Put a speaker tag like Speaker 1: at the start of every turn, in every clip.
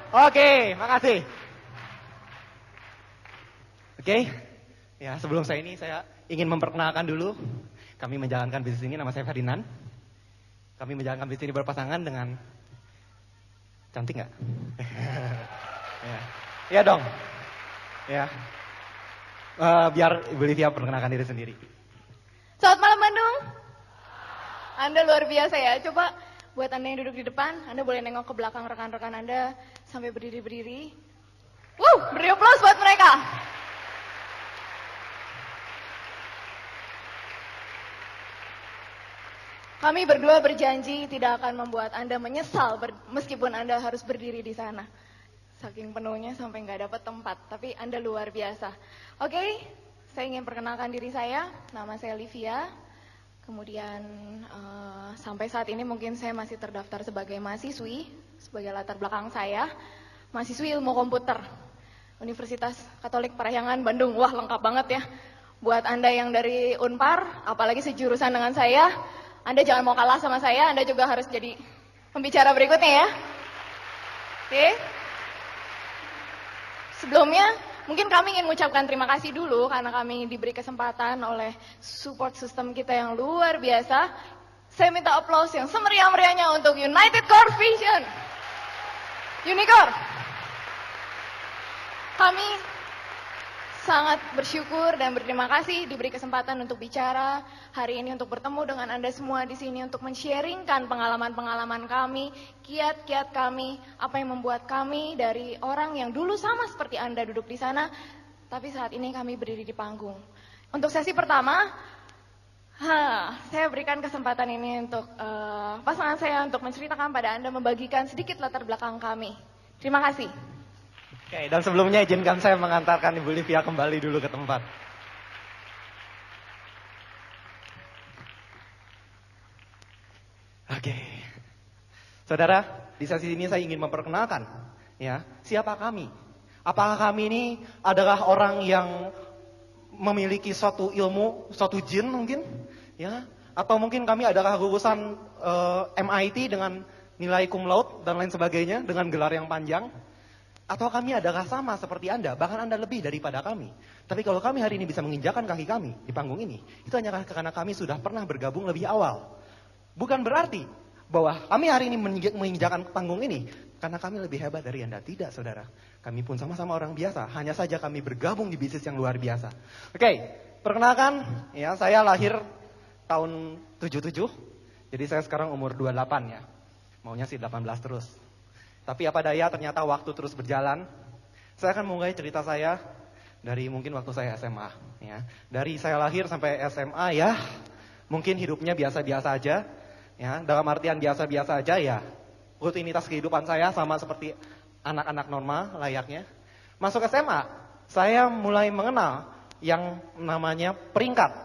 Speaker 1: Oke, makasih. Oke, ya sebelum saya ingin memperkenalkan dulu. Kami menjalankan bisnis ini, nama saya Ferdinand. Kami menjalankan bisnis ini berpasangan dengan cantik nggak? Ya. Ya dong. Ya. Biar Ibu Livia perkenalkan diri sendiri.
Speaker 2: Selamat malam Bandung. Anda luar biasa ya. Coba buat Anda yang duduk di depan, Anda boleh nengok ke belakang rekan-rekan Anda sampai berdiri-berdiri. Beri aplaus buat mereka. Kami berdua berjanji tidak akan membuat Anda menyesal meskipun Anda harus berdiri di sana. Saking penuhnya sampai nggak dapat tempat, tapi Anda luar biasa. Oke, saya ingin perkenalkan diri saya, nama saya Livia. Kemudian sampai saat ini mungkin saya masih terdaftar sebagai mahasiswi, sebagai latar belakang saya, mahasiswi ilmu komputer, Universitas Katolik Parahyangan Bandung. Wah, lengkap banget ya. Buat Anda yang dari Unpar, apalagi sejurusan dengan saya, Anda jangan mau kalah sama saya, Anda juga harus jadi pembicara berikutnya ya. Oke. Sebelumnya, mungkin kami ingin mengucapkan terima kasih dulu karena kami diberi kesempatan oleh support system kita yang luar biasa. Saya minta aplaus yang semeriah-meriahnya untuk United Core Vision. Unicore. Kami sangat bersyukur dan berterima kasih diberi kesempatan untuk bicara hari ini, untuk bertemu dengan Anda semua di sini, untuk men-sharingkan pengalaman-pengalaman kami, kiat-kiat kami, apa yang membuat kami dari orang yang dulu sama seperti Anda duduk di sana, tapi saat ini kami berdiri di panggung. Untuk sesi pertama, saya berikan kesempatan ini untuk pasangan saya untuk menceritakan pada Anda, membagikan sedikit latar belakang kami. Terima kasih.
Speaker 1: Oke, dan sebelumnya izinkan saya mengantarkan Ibu Livia kembali dulu ke tempat. Oke. Saudara, di sesi ini saya ingin memperkenalkan, ya, siapa kami? Apakah kami ini adalah orang yang memiliki suatu ilmu, suatu jin mungkin, ya? Atau mungkin kami adalah lulusan MIT dengan nilai cum laude dan lain sebagainya dengan gelar yang panjang? Atau kami adalah sama seperti Anda, bahkan Anda lebih daripada kami. Tapi kalau kami hari ini bisa menginjakan kaki kami di panggung ini, itu hanya karena kami sudah pernah bergabung lebih awal. Bukan berarti bahwa kami hari ini menginjakan panggung ini karena kami lebih hebat dari Anda. Tidak, saudara. Kami pun sama-sama orang biasa, hanya saja kami bergabung di bisnis yang luar biasa. Oke, perkenalkan, ya, saya lahir tahun 77, jadi saya sekarang umur 28 ya. Maunya sih 18 terus. Tapi apa daya, ternyata waktu terus berjalan. Saya akan mulai cerita saya dari mungkin waktu saya SMA. Ya. Dari saya lahir sampai SMA ya, mungkin hidupnya biasa-biasa aja. Ya. Dalam artian biasa-biasa aja ya. Rutinitas kehidupan saya sama seperti anak-anak normal layaknya. Masuk SMA, saya mulai mengenal yang namanya peringkat.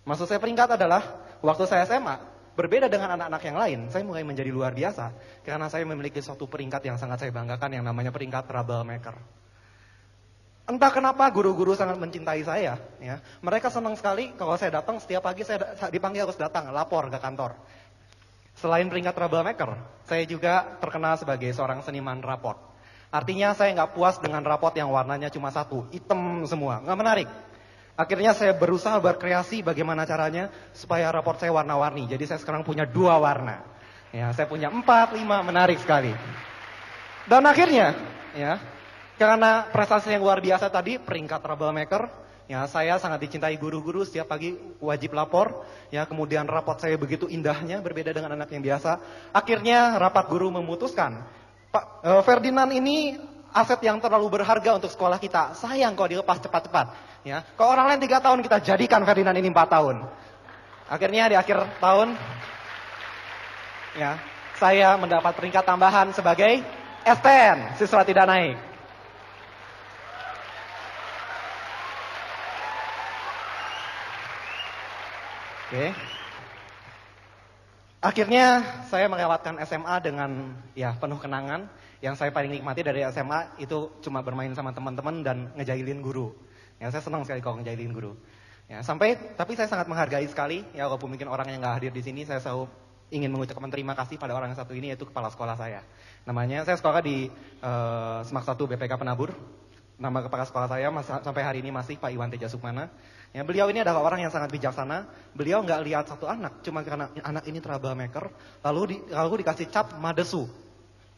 Speaker 1: Maksud saya peringkat adalah waktu saya SMA. Berbeda dengan anak-anak yang lain, saya mulai menjadi luar biasa karena saya memiliki suatu peringkat yang sangat saya banggakan yang namanya peringkat troublemaker. Entah kenapa guru-guru sangat mencintai saya, ya. Mereka senang sekali kalau saya datang, setiap pagi saya dipanggil harus datang, lapor ke kantor. Selain peringkat troublemaker, saya juga terkenal sebagai seorang seniman raport. Artinya saya nggak puas dengan raport yang warnanya cuma satu, hitam semua, nggak menarik. Akhirnya saya berusaha berkreasi bagaimana caranya supaya raport saya warna-warni. Jadi saya sekarang punya 2 warna. Ya, saya punya 4, 5, menarik sekali. Dan akhirnya, ya, karena prestasi yang luar biasa tadi, peringkat troublemaker, ya, saya sangat dicintai guru-guru, setiap pagi wajib lapor. Ya, kemudian raport saya begitu indahnya, berbeda dengan anak yang biasa. Akhirnya rapat guru memutuskan, Pak Ferdinand ini aset yang terlalu berharga untuk sekolah kita. Sayang kalau dilepas cepat-cepat. Ya, kalau orang lain 3 tahun, kita jadikan Ferdinand ini 4 tahun. Akhirnya di akhir tahun, ya, saya mendapat peringkat tambahan sebagai S10, siswa tidak naik. Oke. Akhirnya saya melewatkan SMA dengan ya penuh kenangan. Yang saya paling nikmati dari SMA itu cuma bermain sama teman-teman dan ngejailin guru. Ya, saya senang sekali kalau ngejailin guru. Ya, tapi saya sangat menghargai sekali, ya walaupun mungkin orang yang nggak hadir di sini, saya selalu ingin mengucapkan terima kasih pada orang yang satu ini, yaitu kepala sekolah saya. Saya sekolah di Semak 1 BPK Penabur. Nama kepala sekolah saya sampai hari ini masih Pak Iwan Teja Sukmana. Ya, beliau ini adalah orang yang sangat bijaksana. Beliau nggak lihat satu anak, cuma karena anak ini troublemaker, lalu dikasih cap madesu,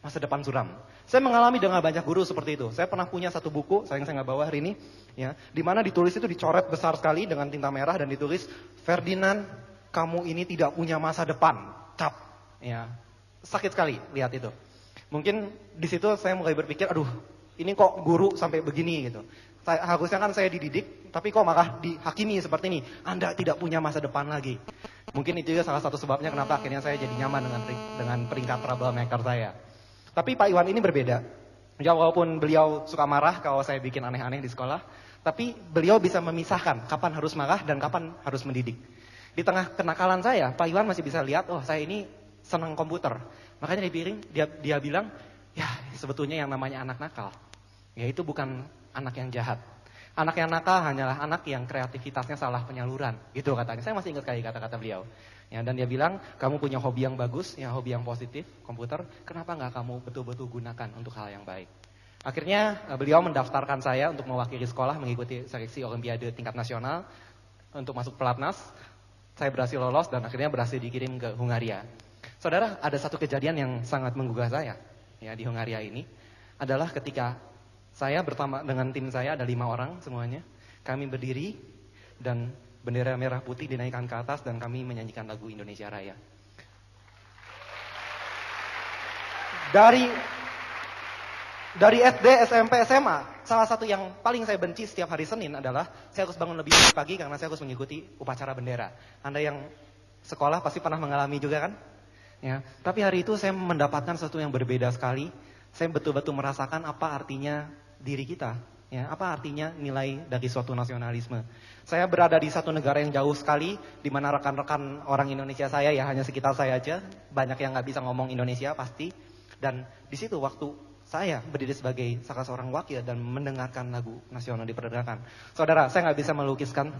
Speaker 1: masa depan suram. Saya mengalami dengan banyak guru seperti itu. Saya pernah punya satu buku, sayang saya nggak bawa hari ini, ya, di mana ditulis itu dicoret besar sekali dengan tinta merah dan ditulis, Ferdinand, kamu ini tidak punya masa depan, cap. Ya, sakit sekali lihat itu. Mungkin di situ saya mulai berpikir, aduh, ini kok guru sampai begini gitu. Harusnya kan saya dididik, tapi kok malah dihakimi seperti ini. Anda tidak punya masa depan lagi. Mungkin itu juga salah satu sebabnya kenapa akhirnya saya jadi nyaman dengan peringkat troublemaker saya. Tapi Pak Iwan ini berbeda. Ya, walaupun beliau suka marah kalau saya bikin aneh-aneh di sekolah, tapi beliau bisa memisahkan kapan harus marah dan kapan harus mendidik. Di tengah kenakalan saya, Pak Iwan masih bisa lihat, oh saya ini senang komputer. Makanya dia bilang, ya sebetulnya yang namanya anak nakal, ya itu bukan anak yang jahat. Anak yang nakal hanyalah anak yang kreativitasnya salah penyaluran, gitu katanya. Saya masih ingat sekali kata-kata beliau. Ya, dan dia bilang, kamu punya hobi yang bagus, ya hobi yang positif, komputer, kenapa nggak kamu betul-betul gunakan untuk hal yang baik? Akhirnya beliau mendaftarkan saya untuk mewakili sekolah mengikuti seleksi Olimpiade tingkat nasional untuk masuk pelatnas. Saya berhasil lolos dan akhirnya berhasil dikirim ke Hungaria. Saudara, ada satu kejadian yang sangat menggugah saya ya di Hungaria ini adalah ketika saya bersama dengan tim saya, ada 5 orang semuanya. Kami berdiri dan bendera merah putih dinaikkan ke atas dan kami menyanyikan lagu Indonesia Raya. Dari SD, SMP, SMA, salah satu yang paling saya benci setiap hari Senin adalah saya harus bangun lebih pagi karena saya harus mengikuti upacara bendera. Anda yang sekolah pasti pernah mengalami juga kan? Ya, tapi hari itu saya mendapatkan sesuatu yang berbeda sekali. Saya betul-betul merasakan apa artinya diri kita, ya, apa artinya nilai dari suatu nasionalisme. Saya berada di satu negara yang jauh sekali, di mana rekan-rekan orang Indonesia saya ya hanya sekitar saya aja, banyak yang nggak bisa ngomong Indonesia pasti. Dan di situ waktu saya berdiri sebagai salah seorang wakil dan mendengarkan lagu nasional diperdengarkan. Saudara, saya nggak bisa melukiskan,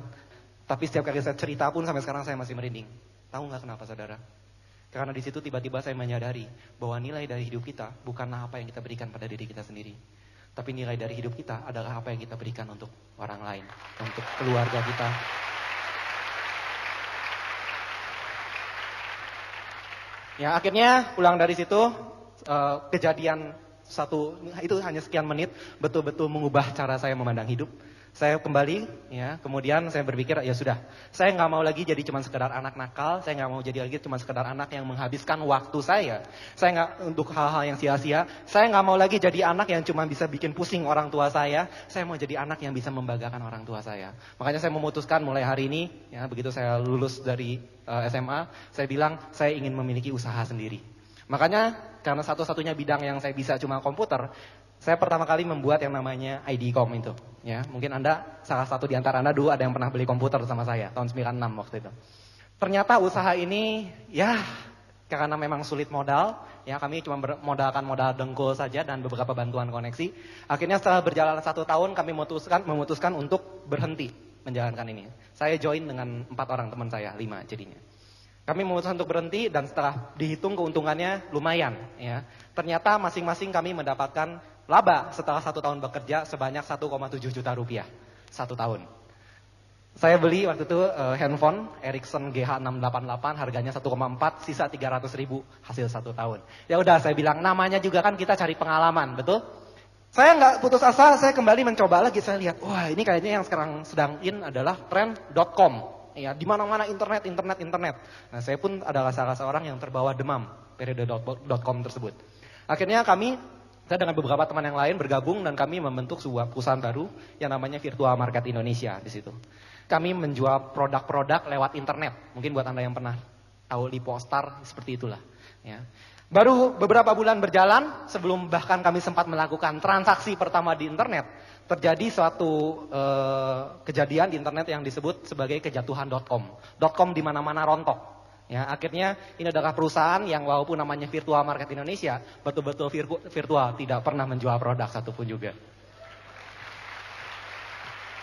Speaker 1: tapi setiap kali saya cerita pun sampai sekarang saya masih merinding. Tahu nggak kenapa, saudara? Karena di situ tiba-tiba saya menyadari bahwa nilai dari hidup kita bukanlah apa yang kita berikan pada diri kita sendiri. Tapi nilai dari hidup kita adalah apa yang kita berikan untuk orang lain, untuk keluarga kita. Ya, akhirnya pulang dari situ, kejadian satu, itu hanya sekian menit, betul-betul mengubah cara saya memandang hidup. Saya kembali, ya, kemudian saya berpikir, ya sudah, saya nggak mau lagi jadi cuma sekedar anak nakal, saya nggak mau jadi lagi cuma sekedar anak yang menghabiskan waktu saya nggak untuk hal-hal yang sia-sia, saya nggak mau lagi jadi anak yang cuma bisa bikin pusing orang tua saya mau jadi anak yang bisa membanggakan orang tua saya. Makanya saya memutuskan mulai hari ini, ya, begitu saya lulus dari SMA, saya bilang saya ingin memiliki usaha sendiri. Makanya karena satu-satunya bidang yang saya bisa cuma komputer, saya pertama kali membuat yang namanya IDCOM itu. Ya, mungkin Anda, salah satu di antara Anda dulu ada yang pernah beli komputer sama saya, tahun 96 waktu itu. Ternyata usaha ini, ya, karena memang sulit modal, ya kami cuma bermodalkan modal dengkul saja dan beberapa bantuan koneksi. Akhirnya setelah berjalan 1 tahun kami memutuskan untuk berhenti menjalankan ini. Saya join dengan 4 orang teman saya, 5 jadinya. Kami memutuskan untuk berhenti dan setelah dihitung keuntungannya lumayan, ya. Ternyata masing-masing kami mendapatkan laba setelah 1 tahun bekerja sebanyak 1,7 juta rupiah 1 tahun. Saya beli waktu itu handphone Ericsson GH688 harganya 1,4, sisa 300.000 hasil 1 tahun. Ya udah, saya bilang namanya juga kan kita cari pengalaman, betul? Saya nggak putus asa, saya kembali mencoba lagi. Saya lihat, wah ini kayaknya yang sekarang sedang in adalah tren .com. Ya, di mana-mana internet. Nah, saya pun adalah salah seorang yang terbawa demam periode .com tersebut. Akhirnya saya dengan beberapa teman yang lain bergabung dan kami membentuk sebuah perusahaan baru yang namanya Virtual Market Indonesia di situ. Kami menjual produk-produk lewat internet. Mungkin buat Anda yang pernah tahu Lipostar, seperti itulah. Ya. Baru beberapa bulan berjalan, sebelum bahkan kami sempat melakukan transaksi pertama di internet, terjadi suatu kejadian di internet yang disebut sebagai kejatuhan .com. .com di mana-mana rontok. Ya, akhirnya ini adalah perusahaan yang walaupun namanya Virtual Market Indonesia, betul-betul virtual, tidak pernah menjual produk satupun juga.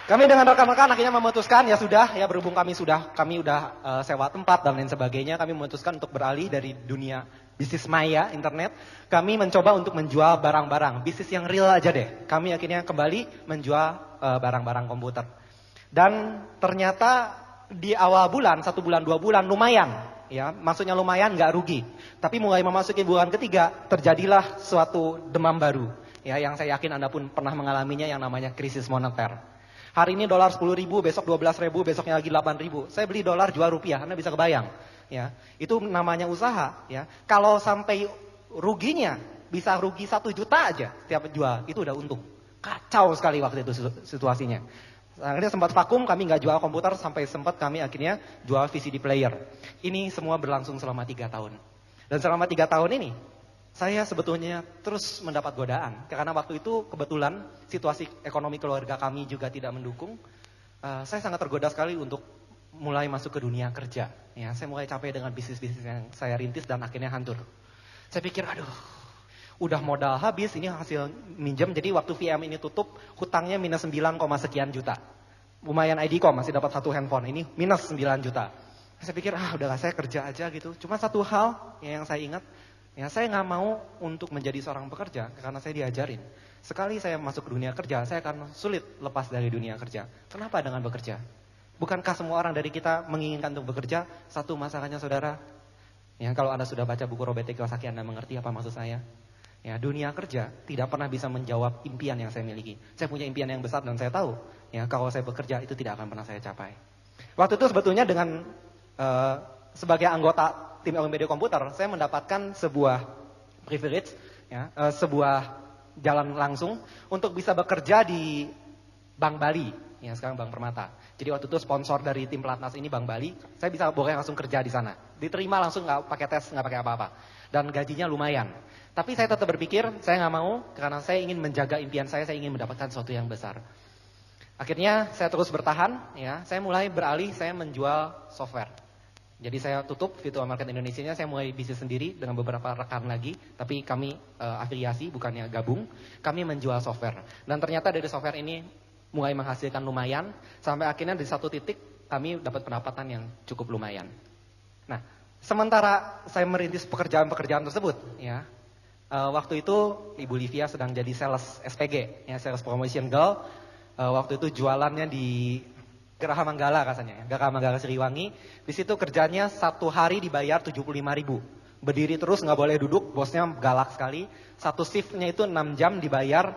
Speaker 1: Kami dengan rekan-rekan akhirnya memutuskan ya sudah ya berhubung kami udah sewa tempat dan lain sebagainya, kami memutuskan untuk beralih dari dunia bisnis maya internet. Kami mencoba untuk menjual barang-barang bisnis yang real aja deh. Kami akhirnya kembali menjual barang-barang komputer. Dan ternyata di awal bulan 1 bulan 2 bulan lumayan ya, maksudnya lumayan nggak rugi. Tapi mulai memasuki bulan ketiga terjadilah suatu demam baru ya, yang saya yakin Anda pun pernah mengalaminya, yang namanya krisis moneter. Hari ini dolar 10.000, besok 12.000, besoknya lagi 8.000. Saya beli dolar jual rupiah, Anda bisa kebayang. Ya, itu namanya usaha. Ya, kalau sampai ruginya bisa rugi 1 juta aja setiap jual, itu udah untung. Kacau sekali waktu itu situasinya. Akhirnya sempat vakum, kami nggak jual komputer sampai sempat kami akhirnya jual VCD player. Ini semua berlangsung selama 3 tahun. Dan selama 3 tahun ini saya sebetulnya terus mendapat godaan, karena waktu itu kebetulan situasi ekonomi keluarga kami juga tidak mendukung. Saya sangat tergoda sekali untuk mulai masuk ke dunia kerja. Ya, saya mulai capek dengan bisnis-bisnis yang saya rintis dan akhirnya hancur. Saya pikir, aduh, udah modal habis, ini hasil minjem. Jadi waktu VM ini tutup, hutangnya minus 9, sekian juta. Lumayan ID.com, masih dapat 1 handphone, ini minus 9 juta. Saya pikir, udahlah saya kerja aja gitu. Cuma satu hal yang saya ingat, ya, saya nggak mau untuk menjadi seorang pekerja karena saya diajarin. Sekali saya masuk ke dunia kerja, saya akan sulit lepas dari dunia kerja. Kenapa dengan bekerja? Bukankah semua orang dari kita menginginkan untuk bekerja? Satu masalahnya saudara, ya, kalau Anda sudah baca buku Robert T. Kiyosaki, Anda mengerti apa maksud saya. Ya, dunia kerja tidak pernah bisa menjawab impian yang saya miliki. Saya punya impian yang besar dan saya tahu, ya, kalau saya bekerja itu tidak akan pernah saya capai. Waktu itu sebetulnya dengan sebagai anggota tim Olimpiade Komputer, saya mendapatkan sebuah privilege, ya, sebuah jalan langsung untuk bisa bekerja di Bank Bali, ya, sekarang Bank Permata. Jadi waktu itu sponsor dari tim pelatnas ini Bank Bali, saya bisa boleh langsung kerja di sana. Diterima langsung, nggak pakai tes, nggak pakai apa-apa. Dan gajinya lumayan. Tapi saya tetap berpikir, saya nggak mau karena saya ingin menjaga impian saya ingin mendapatkan sesuatu yang besar. Akhirnya saya terus bertahan, ya, saya mulai beralih, saya menjual software. Jadi saya tutup Virtual Market Indonesia-nya, saya mulai bisnis sendiri dengan beberapa rekan lagi, tapi kami afiliasi, bukannya gabung. Kami menjual software. Dan ternyata dari software ini mulai menghasilkan lumayan, sampai akhirnya di satu titik kami dapat pendapatan yang cukup lumayan. Nah, sementara saya merintis pekerjaan-pekerjaan tersebut, ya, waktu itu Ibu Livia sedang jadi sales SPG, ya, sales promotion girl. Waktu itu jualannya di Geraha Manggala rasanya, Geraha Manggala Siliwangi. Di situ kerjanya 1 hari dibayar 75.000. Berdiri terus, nggak boleh duduk, bosnya galak sekali. Satu shiftnya itu 6 jam dibayar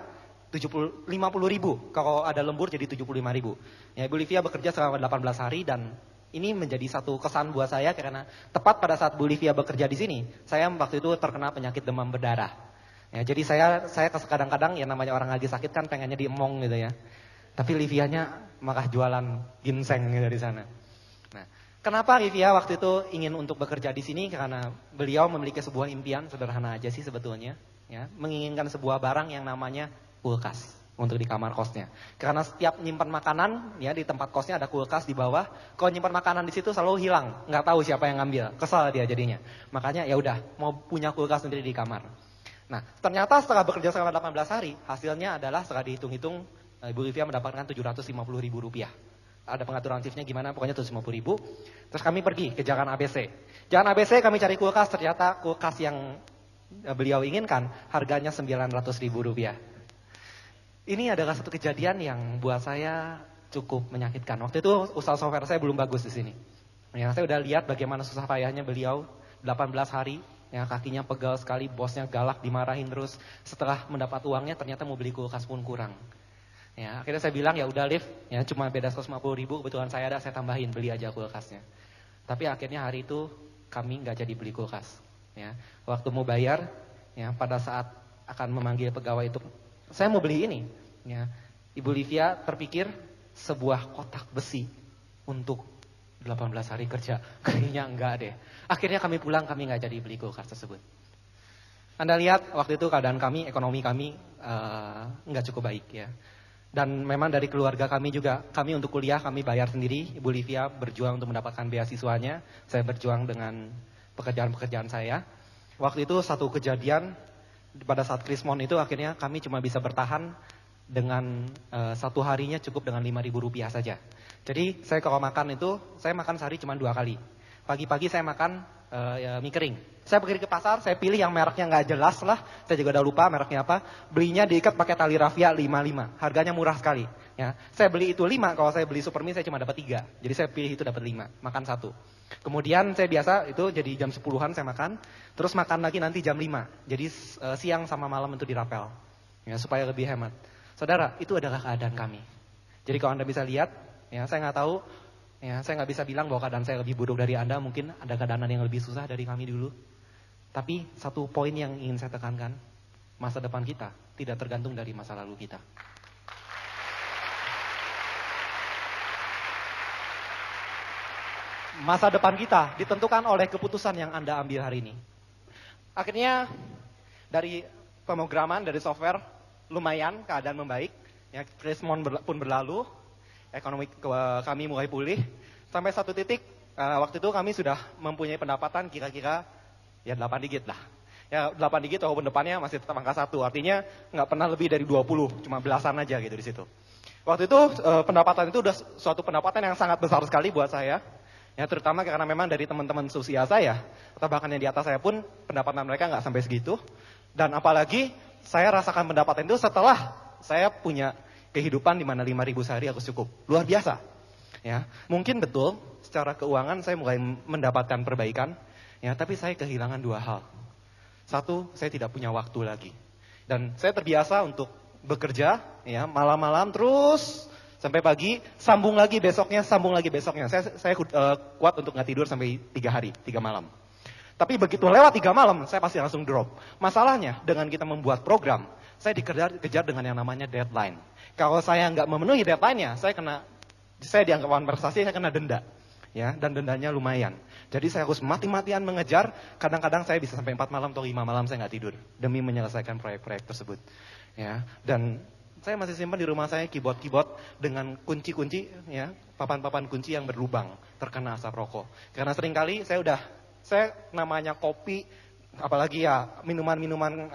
Speaker 1: 50.000. Kalau ada lembur jadi 75.000. Ya, Ibu Livia bekerja selama 18 hari dan ini menjadi satu kesan buat saya karena tepat pada saat Bu Livia bekerja di sini, saya waktu itu terkena penyakit demam berdarah. Ya, jadi saya kadang-kadang ya namanya orang lagi sakit kan pengennya diemong gitu ya. Tapi Livianya malah jualan ginseng dari sana. Nah, kenapa Livia waktu itu ingin untuk bekerja di sini? Karena beliau memiliki sebuah impian, sederhana aja sih sebetulnya, ya, menginginkan sebuah barang yang namanya kulkas untuk di kamar kosnya. Karena setiap nyimpan makanan, ya, di tempat kosnya ada kulkas di bawah. Kalau nyimpan makanan di situ selalu hilang, nggak tahu siapa yang ngambil, kesal dia jadinya. Makanya ya udah mau punya kulkas sendiri di kamar. Nah, ternyata setelah bekerja selama 18 hari, hasilnya adalah setelah dihitung-hitung, Ibu Livia mendapatkan 750.000 rupiah. Ada pengaturan shiftnya gimana, pokoknya 750.000. Terus kami pergi ke Jalan ABC. Jalan ABC kami cari kulkas, ternyata kulkas yang beliau inginkan harganya 900.000 rupiah. Ini adalah satu kejadian yang buat saya cukup menyakitkan. Waktu itu usaha software saya belum bagus di sini. Ya, saya udah lihat bagaimana susah payahnya beliau 18 hari. Ya, kakinya pegal sekali, bosnya galak, dimarahin terus. Setelah mendapat uangnya ternyata mau beli kulkas pun kurang. Ya, akhirnya saya bilang ya udah Liv, ya cuma beda 150.000, kebetulan saya ada, saya tambahin, beli aja kulkasnya. Tapi akhirnya hari itu kami nggak jadi beli kulkas. Ya, waktu mau bayar, ya pada saat akan memanggil pegawai itu, saya mau beli ini. Ya, Ibu Livia terpikir sebuah kotak besi untuk 18 hari kerja, kayaknya enggak deh. Akhirnya kami pulang, kami nggak jadi beli kulkas tersebut. Anda lihat waktu itu keadaan kami, ekonomi kami nggak cukup baik ya. Dan memang dari keluarga kami juga, kami untuk kuliah kami bayar sendiri. Ibu Livia berjuang untuk mendapatkan beasiswanya. Saya berjuang dengan pekerjaan-pekerjaan saya. Waktu itu satu kejadian, pada saat Krismon itu akhirnya kami cuma bisa bertahan dengan satu harinya cukup dengan Rp5.000 saja. Jadi saya kalau makan itu, saya makan sehari cuma 2 kali. Pagi-pagi saya makan mie kering. Saya pergi ke pasar, saya pilih yang mereknya nggak jelas lah. Saya juga udah lupa mereknya apa. Belinya diikat pakai tali rafia 5. Harganya murah sekali. Ya, saya beli itu 5. Kalau saya beli Supermie saya cuma dapat 3. Jadi saya pilih itu dapat 5. Makan 1. Kemudian saya biasa itu jadi jam 10-an saya makan. Terus makan lagi nanti jam 5. Jadi siang sama malam itu dirapel. Ya, supaya lebih hemat. Saudara, itu adalah keadaan kami. Jadi kalau Anda bisa lihat, ya saya nggak tahu. Ya, saya nggak bisa bilang bahwa keadaan saya lebih buruk dari Anda. Mungkin ada keadaan yang lebih susah dari kami dulu. Tapi satu poin yang ingin saya tekankan, masa depan kita tidak tergantung dari masa lalu kita. Masa depan kita ditentukan oleh keputusan yang Anda ambil hari ini. Akhirnya dari pemrograman, dari software, lumayan keadaan membaik. Ya, Krismon pun berlalu, ekonomi kami mulai pulih. Sampai satu titik, waktu itu kami sudah mempunyai pendapatan kira-kira ya 8 digit lah. Ya 8 digit walaupun depannya masih tetap angka 1. Artinya nggak pernah lebih dari 20, cuma belasan aja gitu di situ. Waktu itu pendapatan itu udah suatu pendapatan yang sangat besar sekali buat saya. Ya terutama karena memang dari teman-teman seusia saya, atau bahkan yang di atas saya pun pendapatan mereka nggak sampai segitu. Dan apalagi saya rasakan pendapatan itu setelah saya punya kehidupan di mana 5.000 sehari harus cukup. Luar biasa. Ya, mungkin betul secara keuangan saya mulai mendapatkan perbaikan. Ya, tapi saya kehilangan 2 hal. Satu, saya tidak punya waktu lagi. Dan saya terbiasa untuk bekerja, ya malam-malam terus sampai pagi, sambung lagi besoknya. Saya kuat untuk nggak tidur sampai 3 hari, 3 malam. Tapi begitu lewat 3 malam, saya pasti langsung drop. Masalahnya, dengan kita membuat program, saya dikejar dengan yang namanya deadline. Kalau saya nggak memenuhi deadline-nya, saya dianggap lawan prestasi, saya kena denda. Ya, dan dendanya lumayan. Jadi saya harus mati-matian mengejar, kadang-kadang saya bisa sampai 4 malam atau 5 malam saya nggak tidur demi menyelesaikan proyek-proyek tersebut. Ya, dan saya masih simpan di rumah saya keyboard dengan kunci-kunci, ya, papan-papan kunci yang berlubang terkena asap rokok. Karena seringkali saya namanya kopi, apalagi ya minuman-minuman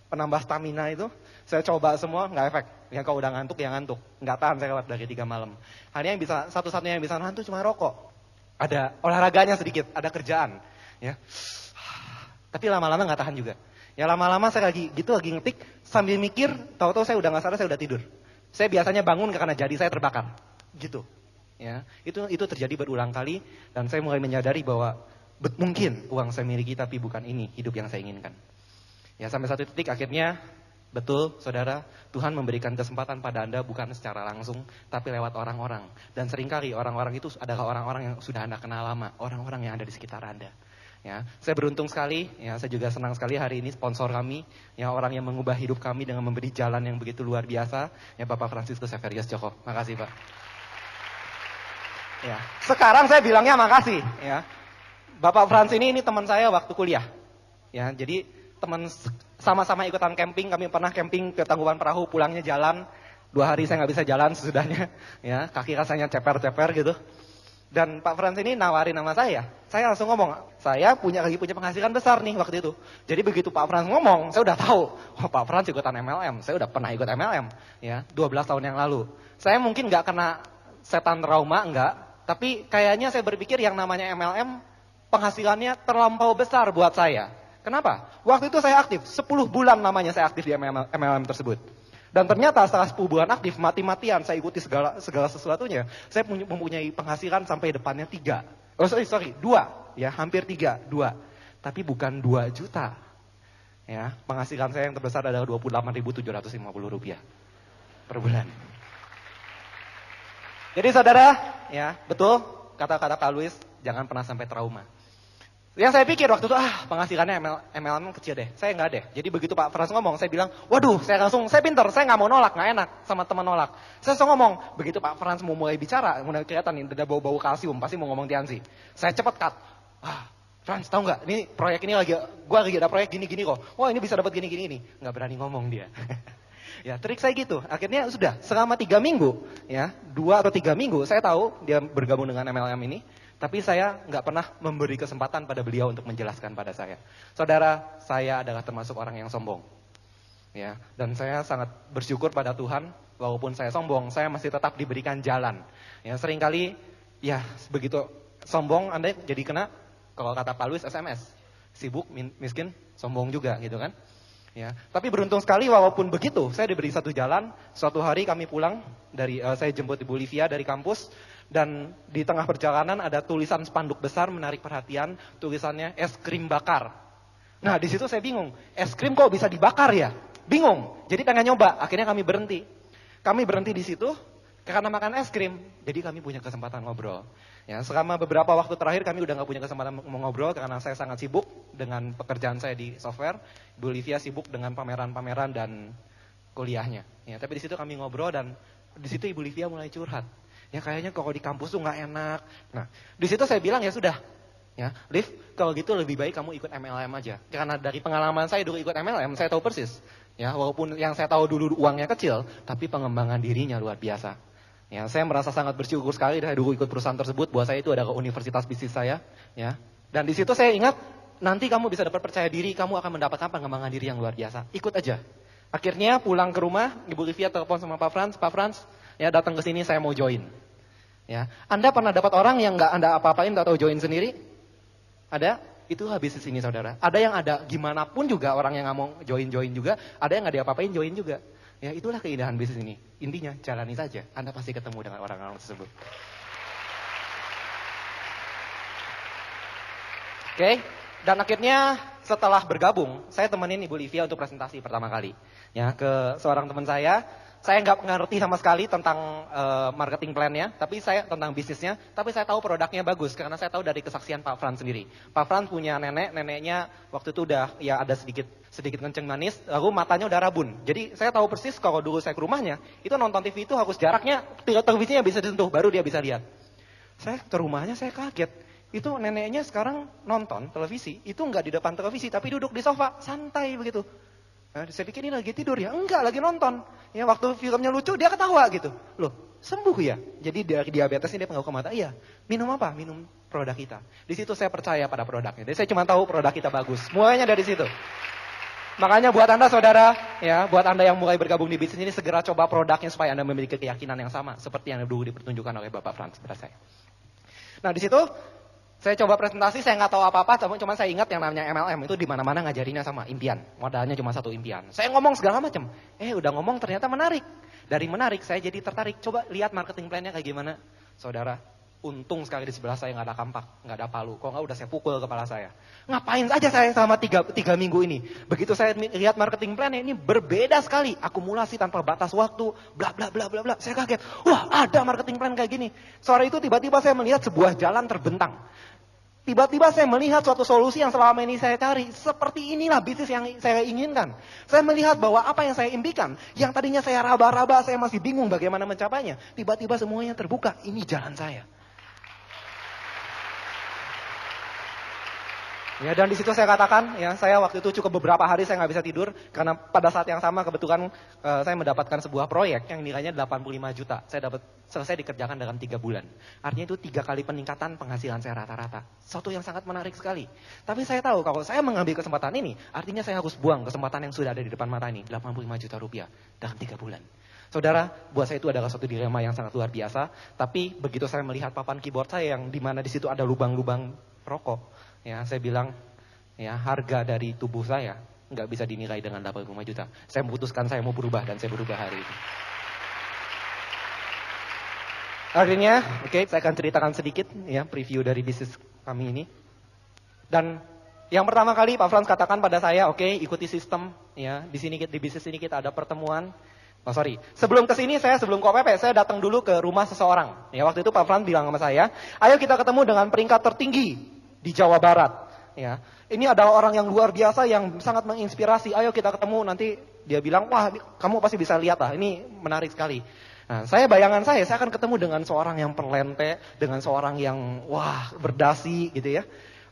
Speaker 1: penambah stamina itu, saya coba semua nggak efek. Ya kalau udah ngantuk ya ngantuk, nggak tahan saya lewat dari 3 malam. Hanya satu-satunya yang bisa nahan itu cuma rokok. Ada olahraganya sedikit, ada kerjaan, ya. Tapi lama-lama nggak tahan juga. Ya lama-lama saya lagi ngetik sambil mikir, tahu-tahu saya udah nggak sadar, saya udah tidur. Saya biasanya bangun karena jari saya terbakar, gitu. Ya, itu terjadi berulang kali dan saya mulai menyadari bahwa mungkin uang saya miliki tapi bukan ini hidup yang saya inginkan. Ya sampai satu titik akhirnya betul saudara, Tuhan memberikan kesempatan pada Anda bukan secara langsung tapi lewat orang-orang. Dan seringkali orang-orang itu adalah orang-orang yang sudah Anda kenal lama, orang-orang yang ada di sekitar Anda. Ya, saya beruntung sekali, ya saya juga senang sekali hari ini sponsor kami, ya orang yang mengubah hidup kami dengan memberi jalan yang begitu luar biasa, ya Bapak Franciscus Severius Joko. Makasih Pak. Ya, sekarang saya bilangnya makasih, ya. Bapak Frans ini teman saya waktu kuliah. Ya, jadi teman sama-sama ikutan camping, kami pernah camping ke Tangkuban Perahu, pulangnya jalan, 2 hari saya nggak bisa jalan sesudahnya, ya kaki rasanya ceper-ceper gitu. Dan Pak Frans ini nawarin nama saya langsung ngomong, saya lagi punya penghasilan besar nih waktu itu. Jadi begitu Pak Frans ngomong, saya udah tahu, Pak Frans ikutan MLM, saya udah pernah ikut MLM, ya 12 tahun yang lalu. Saya mungkin nggak kena setan trauma, enggak, tapi kayaknya saya berpikir yang namanya MLM penghasilannya terlampau besar buat saya. Kenapa? Waktu itu saya aktif, 10 bulan namanya saya aktif di MLM tersebut. Dan ternyata setelah 10 bulan aktif, mati-matian saya ikuti segala sesuatunya. Saya mempunyai penghasilan sampai depannya 3. Oh sorry, 2. Ya, hampir 3, 2. Tapi bukan 2 juta. Ya, penghasilan saya yang terbesar adalah Rp28.750 per bulan. Jadi saudara, ya betul kata-kata Kak Luis, jangan pernah sampai trauma. Yang saya pikir waktu itu, penghasilannya MLM kecil deh. Saya enggak deh. Jadi begitu Pak Frans ngomong, saya bilang, waduh, saya pinter, saya nggak mau nolak, nggak enak sama teman nolak. Saya langsung ngomong, begitu Pak Frans mau mulai bicara, mulai kelihatan nih, ada bau-bau kalsium, pasti mau ngomong Tiansi. Saya cepet cut. Frans, tahu nggak? Ini proyek ini gue lagi ada proyek gini-gini kok. Wah ini bisa dapat gini-gini. Nggak berani ngomong dia. Ya trik saya gitu. Akhirnya sudah selama 3 minggu, ya 2 atau 3 minggu, saya tahu dia bergabung dengan MLM ini. Tapi saya nggak pernah memberi kesempatan pada beliau untuk menjelaskan pada saya. Saudara, saya adalah termasuk orang yang sombong. Ya, dan saya sangat bersyukur pada Tuhan, walaupun saya sombong, saya masih tetap diberikan jalan. Ya, seringkali ya begitu sombong Anda jadi kena, kalau kata Pak Luis, SMS. Sibuk, miskin, sombong juga gitu kan. Ya, tapi beruntung sekali walaupun begitu, saya diberi satu jalan. Suatu hari kami pulang dari saya jemput Ibu Livia dari kampus, dan di tengah perjalanan ada tulisan spanduk besar menarik perhatian, tulisannya es krim bakar. Nah, di situ saya bingung, es krim kok bisa dibakar ya? Bingung. Jadi pengen nyoba, akhirnya kami berhenti. Kami berhenti di situ karena makan es krim, jadi kami punya kesempatan ngobrol. Ya, selama beberapa waktu terakhir kami udah gak punya kesempatan ngobrol karena saya sangat sibuk dengan pekerjaan saya di software. Bu Livia sibuk dengan pameran-pameran dan kuliahnya. Ya, tapi di situ kami ngobrol dan di situ Ibu Livia mulai curhat. Ya, kayaknya kalau di kampus tuh nggak enak. Nah, di situ saya bilang ya sudah. Ya, Liv, kalau gitu lebih baik kamu ikut MLM aja. Karena dari pengalaman saya dulu ikut MLM, saya tahu persis. Ya, walaupun yang saya tahu dulu uangnya kecil, tapi pengembangan dirinya luar biasa. Ya, saya merasa sangat bersyukur sekali saya dulu ikut perusahaan tersebut, buat saya itu adalah universitas bisnis saya. Ya, dan di situ saya ingat, nanti kamu bisa dapat percaya diri, kamu akan mendapatkan pengembangan diri yang luar biasa. Ikut aja. Akhirnya pulang ke rumah, Ibu Livia telepon sama Pak Frans, ya datang ke sini saya mau join. Ya, Anda pernah dapat orang yang nggak Anda apa-apain atau join sendiri? Ada? Itulah bisnis ini saudara. Ada yang ada gimana pun juga orang yang nggak mau join juga, ada yang nggak diapa-apain join juga. Ya, itulah keindahan bisnis ini. Intinya jalani saja. Anda pasti ketemu dengan orang-orang tersebut. Oke, dan akhirnya setelah bergabung, saya temenin Ibu Livia untuk presentasi pertama kali. Ya, ke seorang teman saya. Saya nggak ngerti sama sekali tentang marketing plan-nya, tapi saya tentang bisnisnya, tapi saya tahu produknya bagus karena saya tahu dari kesaksian Pak Frans sendiri. Pak Frans punya neneknya waktu itu udah ya ada sedikit kencing manis, lalu matanya udah rabun. Jadi saya tahu persis kalau dulu saya ke rumahnya, itu nonton TV itu harus jaraknya televisinya bisa disentuh baru dia bisa lihat. Saya ke rumahnya saya kaget. Itu neneknya sekarang nonton televisi, itu nggak di depan televisi tapi duduk di sofa, santai begitu. Nah, saya pikir ini lagi tidur ya, enggak lagi nonton. Ya waktu filmnya lucu dia ketawa gitu. Loh, sembuh ya. Jadi dari diabetesnya dia pengaruh ke mata. Iya, minum apa? Minum produk kita. Di situ saya percaya pada produknya. Jadi saya cuma tahu produk kita bagus. Mulainya dari situ. Makanya buat Anda saudara, ya, buat Anda yang mulai bergabung di bisnis ini segera coba produknya supaya Anda memiliki keyakinan yang sama seperti yang dulu dipertunjukkan oleh Bapak Frans pada saya. Nah, di situ saya coba presentasi, saya nggak tahu apa-apa, cuma saya ingat yang namanya MLM itu di mana-mana ngajarinnya sama impian. Modalnya cuma satu impian. Saya ngomong segala macam. Udah ngomong ternyata menarik. Dari menarik saya jadi tertarik. Coba lihat marketing plan-nya kayak gimana. Saudara, untung sekali di sebelah saya nggak ada kampak, nggak ada palu. Kalau nggak udah saya pukul kepala saya. Ngapain saja saya selama 3 minggu ini. Begitu saya lihat marketing plan-nya ini berbeda sekali. Akumulasi tanpa batas waktu, bla bla bla bla bla. Saya kaget. Wah, ada marketing plan kayak gini. Sore itu tiba-tiba saya melihat sebuah jalan terbentang. Tiba-tiba saya melihat suatu solusi yang selama ini saya cari. Seperti inilah bisnis yang saya inginkan. Saya melihat bahwa apa yang saya impikan, yang tadinya saya raba-raba, saya masih bingung bagaimana mencapainya. Tiba-tiba semuanya terbuka. Ini jalan saya. Ya, dan di situ saya katakan, ya, saya waktu itu cukup beberapa hari saya nggak bisa tidur karena pada saat yang sama kebetulan saya mendapatkan sebuah proyek yang nilainya 85 juta. Saya dapat selesai dikerjakan dalam 3 bulan. Artinya itu 3 kali peningkatan penghasilan saya rata-rata. Suatu yang sangat menarik sekali. Tapi saya tahu kalau saya mengambil kesempatan ini, artinya saya harus buang kesempatan yang sudah ada di depan mata ini, 85 juta rupiah dalam 3 bulan. Saudara, buat saya itu adalah suatu dilema yang sangat luar biasa. Tapi begitu saya melihat papan keyboard saya yang di mana di situ ada lubang-lubang rokok, ya, saya bilang, ya, harga dari tubuh saya nggak bisa dinilai dengan 85 juta. Saya memutuskan saya mau berubah dan saya berubah hari ini. Akhirnya, oke, saya akan ceritakan sedikit ya preview dari bisnis kami ini. Dan yang pertama kali Pak Frans katakan pada saya, oke, ikuti sistem ya. Di sini di bisnis ini kita ada pertemuan. Sebelum kesini sebelum ke OPP, saya datang dulu ke rumah seseorang. Ya, waktu itu Pak Frans bilang sama saya, ayo kita ketemu dengan peringkat tertinggi di Jawa Barat. Ya, ini adalah orang yang luar biasa yang sangat menginspirasi. Ayo kita ketemu, nanti dia bilang, wah kamu pasti bisa lihat lah, ini menarik sekali. Nah, bayangan saya akan ketemu dengan seorang yang perlente, dengan seorang yang wah berdasi gitu ya.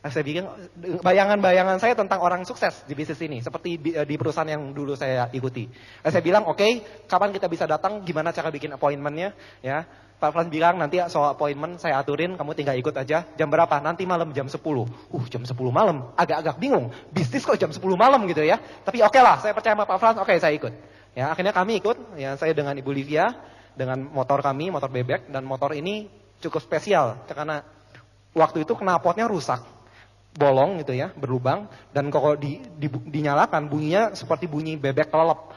Speaker 1: Saya bikin bayangan-bayangan saya tentang orang sukses di bisnis ini, seperti di perusahaan yang dulu saya ikuti. Saya bilang, oke, kapan kita bisa datang, gimana cara bikin appointment-nya, ya. Pak Frans bilang, nanti soal appointment saya aturin, kamu tinggal ikut aja. Jam berapa? Nanti malam jam 10. Jam 10 malam, agak-agak bingung. Bisnis kok jam 10 malam gitu ya. Tapi oke lah, saya percaya sama Pak Frans, oke saya ikut. Ya, akhirnya kami ikut, ya saya dengan Ibu Livia, dengan motor kami, motor bebek, dan motor ini cukup spesial, karena waktu itu knalpotnya rusak. Bolong gitu ya, berlubang, dan kalau dinyalakan bunyinya seperti bunyi bebek kelelep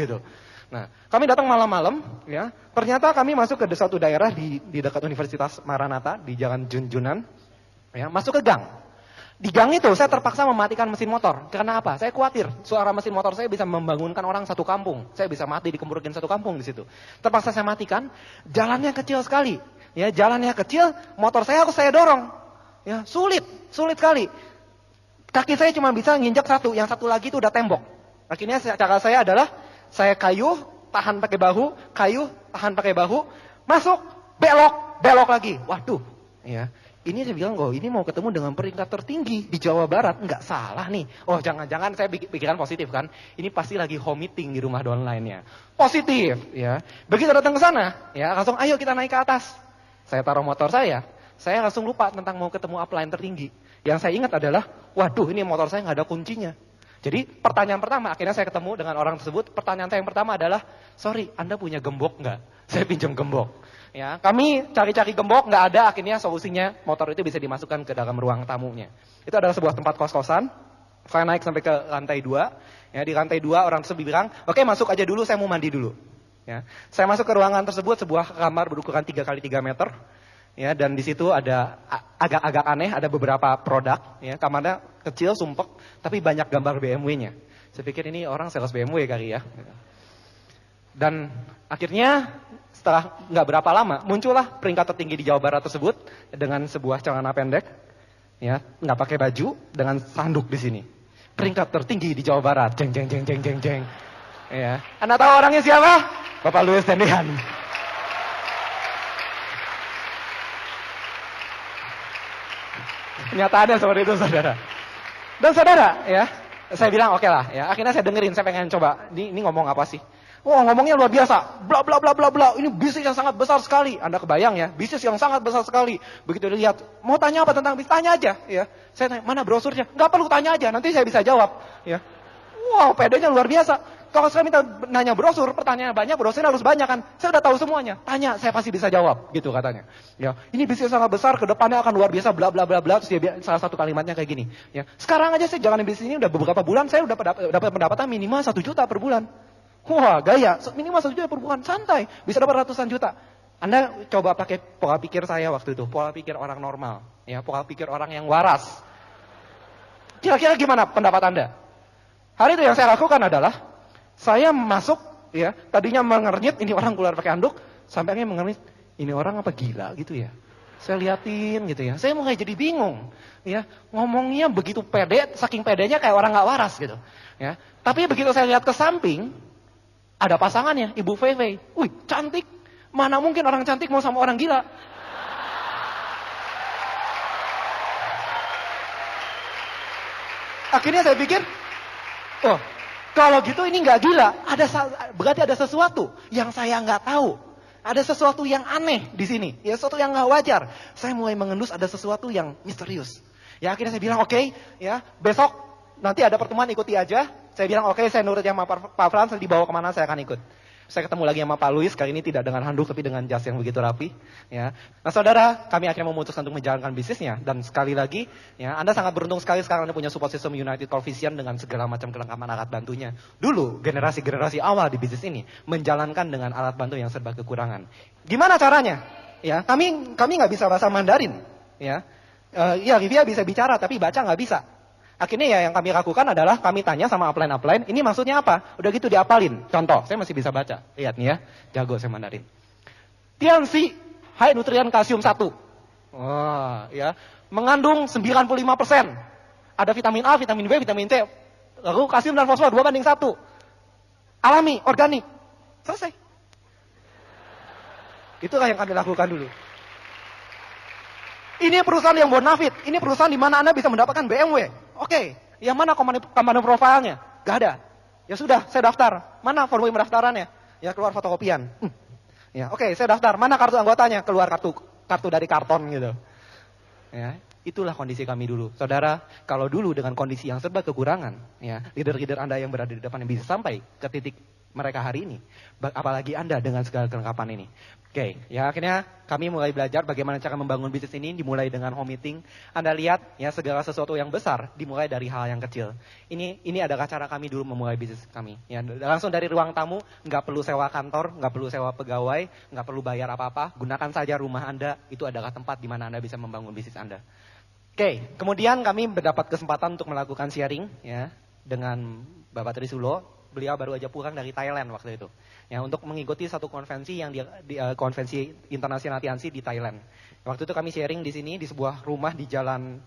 Speaker 1: gitu. Nah, kami datang malam-malam ya. Ternyata kami masuk ke suatu daerah di dekat Universitas Maranatha di Jalan Junjunan. Ya, masuk ke gang. Di gang itu saya terpaksa mematikan mesin motor. Karena apa? Saya khawatir suara mesin motor saya bisa membangunkan orang satu kampung. Saya bisa mati dikemburkin satu kampung di situ. Terpaksa saya matikan. Jalannya kecil sekali. Ya, jalannya kecil, motor saya harus saya dorong. Ya, sulit sekali. Kaki saya cuma bisa nginjak satu, yang satu lagi itu udah tembok. Akhirnya cara saya adalah saya kayuh, tahan pakai bahu, kayuh, tahan pakai bahu, masuk, belok lagi. Waduh, ya. Ini saya bilang, ini mau ketemu dengan peringkat tertinggi di Jawa Barat, nggak salah nih. Oh, jangan-jangan saya pikiran positif kan? Ini pasti lagi home meeting di rumah downline-nya. Positif, ya. Begitu datang ke sana, ya langsung ayo kita naik ke atas. Saya taruh motor saya langsung lupa tentang mau ketemu upline tertinggi. Yang saya ingat adalah, waduh ini motor saya nggak ada kuncinya. Jadi pertanyaan pertama, akhirnya saya ketemu dengan orang tersebut. Pertanyaan saya yang pertama adalah, sorry, Anda punya gembok nggak? Saya pinjam gembok. Ya, kami cari-cari gembok nggak ada. Akhirnya solusinya motor itu bisa dimasukkan ke dalam ruang tamunya. Itu adalah sebuah tempat kos-kosan. Saya naik sampai ke lantai 2. Ya, di lantai 2 orang tersebut bilang, oke masuk aja dulu, saya mau mandi dulu. Ya, saya masuk ke ruangan tersebut, sebuah kamar berukuran 3 kali 3 meter. Ya, dan di situ ada agak-agak aneh, ada beberapa produk, ya, kamarnya kecil, sumpek, tapi banyak gambar BMW-nya. Saya pikir ini orang sales BMW kali ya. Dan akhirnya setelah nggak berapa lama, muncullah peringkat tertinggi di Jawa Barat tersebut dengan sebuah celana pendek, ya, nggak pakai baju, dengan sanduk di sini. Peringkat tertinggi di Jawa Barat, jeng. Ya, Anda tahu orangnya siapa? Bapak Louis Tendehan. Kenyataannya seperti itu, saudara. Dan saudara, ya, saya bilang oke lah, ya. Akhirnya saya dengerin, saya pengen coba. Ini ngomong apa sih? Wah, ngomongnya luar biasa. Bla bla bla bla bla. Ini bisnis yang sangat besar sekali. Anda kebayang ya, bisnis yang sangat besar sekali. Begitu dilihat, mau tanya apa tentang bisnis? Tanya aja, ya. Saya tanya, mana brosurnya? Nggak perlu tanya aja, nanti saya bisa jawab, ya. Wow, PD-nya luar biasa. Kalau saya minta nanya brosur, pertanyaan banyak, brosur harus banyak kan. Saya udah tahu semuanya. Tanya, saya pasti bisa jawab, gitu katanya. Ya, ini bisnis sangat besar, ke depannya akan luar biasa, bla bla bla bla. Terus dia salah satu kalimatnya kayak gini. Ya, sekarang aja saya jalanin bisnis ini udah beberapa bulan, saya udah dapat pendapatan minimal 1 juta per bulan. Wah, gaya, minimal 1 juta per bulan, santai, bisa dapat ratusan juta. Anda coba pakai pola pikir saya waktu itu, pola pikir orang normal, ya, pola pikir orang yang waras. Kira-kira gimana pendapat Anda? Hari itu yang saya lakukan adalah saya masuk, ya, tadinya mengernyit, ini orang keluar pakai handuk, sampai akhirnya mengernyit, ini orang apa gila gitu ya. Saya liatin gitu ya, saya mulai jadi bingung, ya, ngomongnya begitu pede, saking pedenya kayak orang nggak waras gitu, ya. Tapi begitu saya lihat ke samping, ada pasangannya, Ibu Feve, wih cantik, mana mungkin orang cantik mau sama orang gila. Akhirnya saya pikir, oh, kalau gitu ini nggak gila, berarti ada sesuatu yang saya nggak tahu. Ada sesuatu yang aneh di sini, ya sesuatu yang nggak wajar. Saya mulai mengendus ada sesuatu yang misterius. Ya akhirnya saya bilang oke, ya besok nanti ada pertemuan ikuti aja. Saya bilang oke, saya nurut sama Pak Frans, dibawa kemana saya akan ikut. Saya ketemu lagi sama Pak Louis, kali ini tidak dengan handuk tapi dengan jas yang begitu rapi. Ya. Nah saudara, kami akhirnya memutuskan untuk menjalankan bisnisnya. Dan sekali lagi, ya, Anda sangat beruntung sekali sekarang Anda punya support system United Coefficient dengan segala macam kelengkapan alat bantunya. Dulu, generasi-generasi awal di bisnis ini menjalankan dengan alat bantu yang serba kekurangan. Gimana caranya? Ya, kami nggak bisa bahasa Mandarin. Ya, Livia bisa bicara tapi baca nggak bisa. Akhirnya ya yang kami lakukan adalah kami tanya sama upline, ini maksudnya apa? Udah gitu diapalin. Contoh, saya masih bisa baca. Lihat nih ya, jago saya Mandarin. Tiansi, high nutrien kalsium 1. Wah, ya. Mengandung 95%. Ada vitamin A, vitamin B, vitamin C. Lalu kalsium dan fosfor 2:1. Alami, organik. Selesai. Itulah yang kami lakukan dulu. Ini perusahaan yang bonafit. Ini perusahaan di mana Anda bisa mendapatkan BMW. Oke, yang mana company profile-nya? Gak ada. Ya sudah, saya daftar. Mana formulir pendaftarannya? Ya keluar fotokopian. Ya, oke, saya daftar. Mana kartu anggotanya? Keluar kartu dari karton gitu. Ya, itulah kondisi kami dulu. Saudara, kalau dulu dengan kondisi yang serba kekurangan, ya, leader-leader Anda yang berada di depan yang bisa sampai ke titik mereka hari ini. Apalagi Anda dengan segala kelengkapan ini. Oke, ya akhirnya kami mulai belajar bagaimana cara membangun bisnis ini, dimulai dengan home meeting. Anda lihat ya segala sesuatu yang besar dimulai dari hal yang kecil. Ini adalah cara kami dulu memulai bisnis kami. Ya, langsung dari ruang tamu, nggak perlu sewa kantor, nggak perlu sewa pegawai, nggak perlu bayar apa-apa. Gunakan saja rumah Anda, itu adalah tempat di mana Anda bisa membangun bisnis Anda. Oke, kemudian kami mendapat kesempatan untuk melakukan sharing ya dengan Bapak Trisulo. Beliau baru aja pulang dari Thailand waktu itu. Ya, untuk mengikuti satu konvensi yang konvensi internasional Tianxi di Thailand. Waktu itu kami sharing di sini di sebuah rumah di Jalan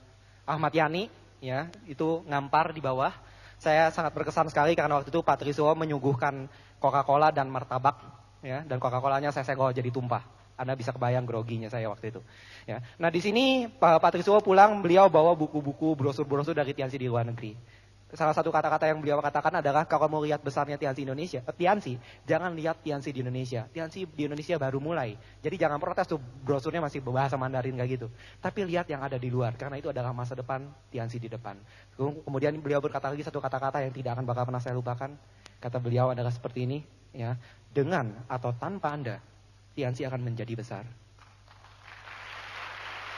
Speaker 1: Ahmad Yani, ya, itu ngampar di bawah. Saya sangat berkesan sekali karena waktu itu Pak Trisulo menyuguhkan Coca-Cola dan martabak, ya, dan Coca-Colanya saya senggol jadi tumpah. Anda bisa kebayang groginya saya waktu itu. Ya. Nah di sini Pak Trisulo pulang, beliau bawa buku-buku, brosur-brosur dari Tianxi di luar negeri. Salah satu kata-kata yang beliau katakan adalah kalau mau lihat besarnya Tianxi jangan lihat Tianxi di Indonesia. Tianxi di Indonesia baru mulai. Jadi jangan protes tuh brosurnya masih berbahasa Mandarin kayak gitu. Tapi lihat yang ada di luar karena itu adalah masa depan Tianxi di depan. Kemudian beliau berkata lagi satu kata-kata yang tidak akan bakal pernah saya lupakan. Kata beliau adalah seperti ini, ya. Dengan atau tanpa Anda, Tianxi akan menjadi besar.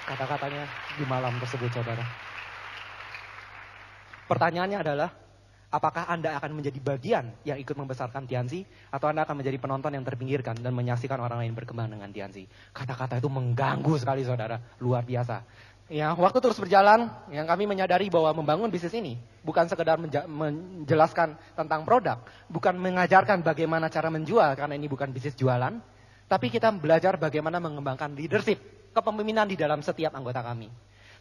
Speaker 1: Kata-katanya di malam tersebut, saudara. Pertanyaannya adalah, apakah Anda akan menjadi bagian yang ikut membesarkan Tianxi, atau Anda akan menjadi penonton yang terpinggirkan dan menyaksikan orang lain berkembang dengan Tianxi? Kata-kata itu mengganggu sekali, saudara, luar biasa. Ya, waktu terus berjalan, yang kami menyadari bahwa membangun bisnis ini bukan sekedar menjelaskan tentang produk, bukan mengajarkan bagaimana cara menjual karena ini bukan bisnis jualan, tapi kita belajar bagaimana mengembangkan leadership, kepemimpinan di dalam setiap anggota kami.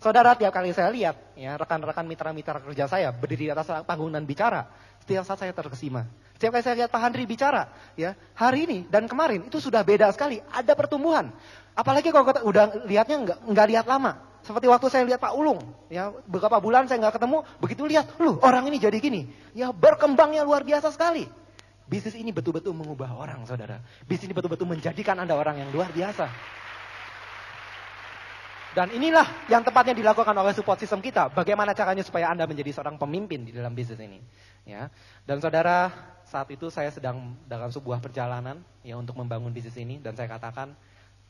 Speaker 1: Saudara, tiap kali saya lihat, ya, rekan-rekan mitra-mitra kerja saya berdiri di atas panggung dan bicara, setiap saat saya terkesima. Setiap kali saya lihat Pak Handri bicara, ya, hari ini dan kemarin itu sudah beda sekali, ada pertumbuhan. Apalagi kalau kita udah lihatnya nggak lihat lama. Seperti waktu saya lihat Pak Ulung, ya, beberapa bulan saya nggak ketemu, begitu lihat, orang ini jadi gini, ya, berkembangnya luar biasa sekali. Bisnis ini betul-betul mengubah orang, saudara. Bisnis ini betul-betul menjadikan Anda orang yang luar biasa. Dan inilah yang tepatnya dilakukan oleh support system kita. Bagaimana caranya supaya Anda menjadi seorang pemimpin di dalam bisnis ini. Ya. Dan saudara, saat itu saya sedang dalam sebuah perjalanan ya untuk membangun bisnis ini. Dan saya katakan,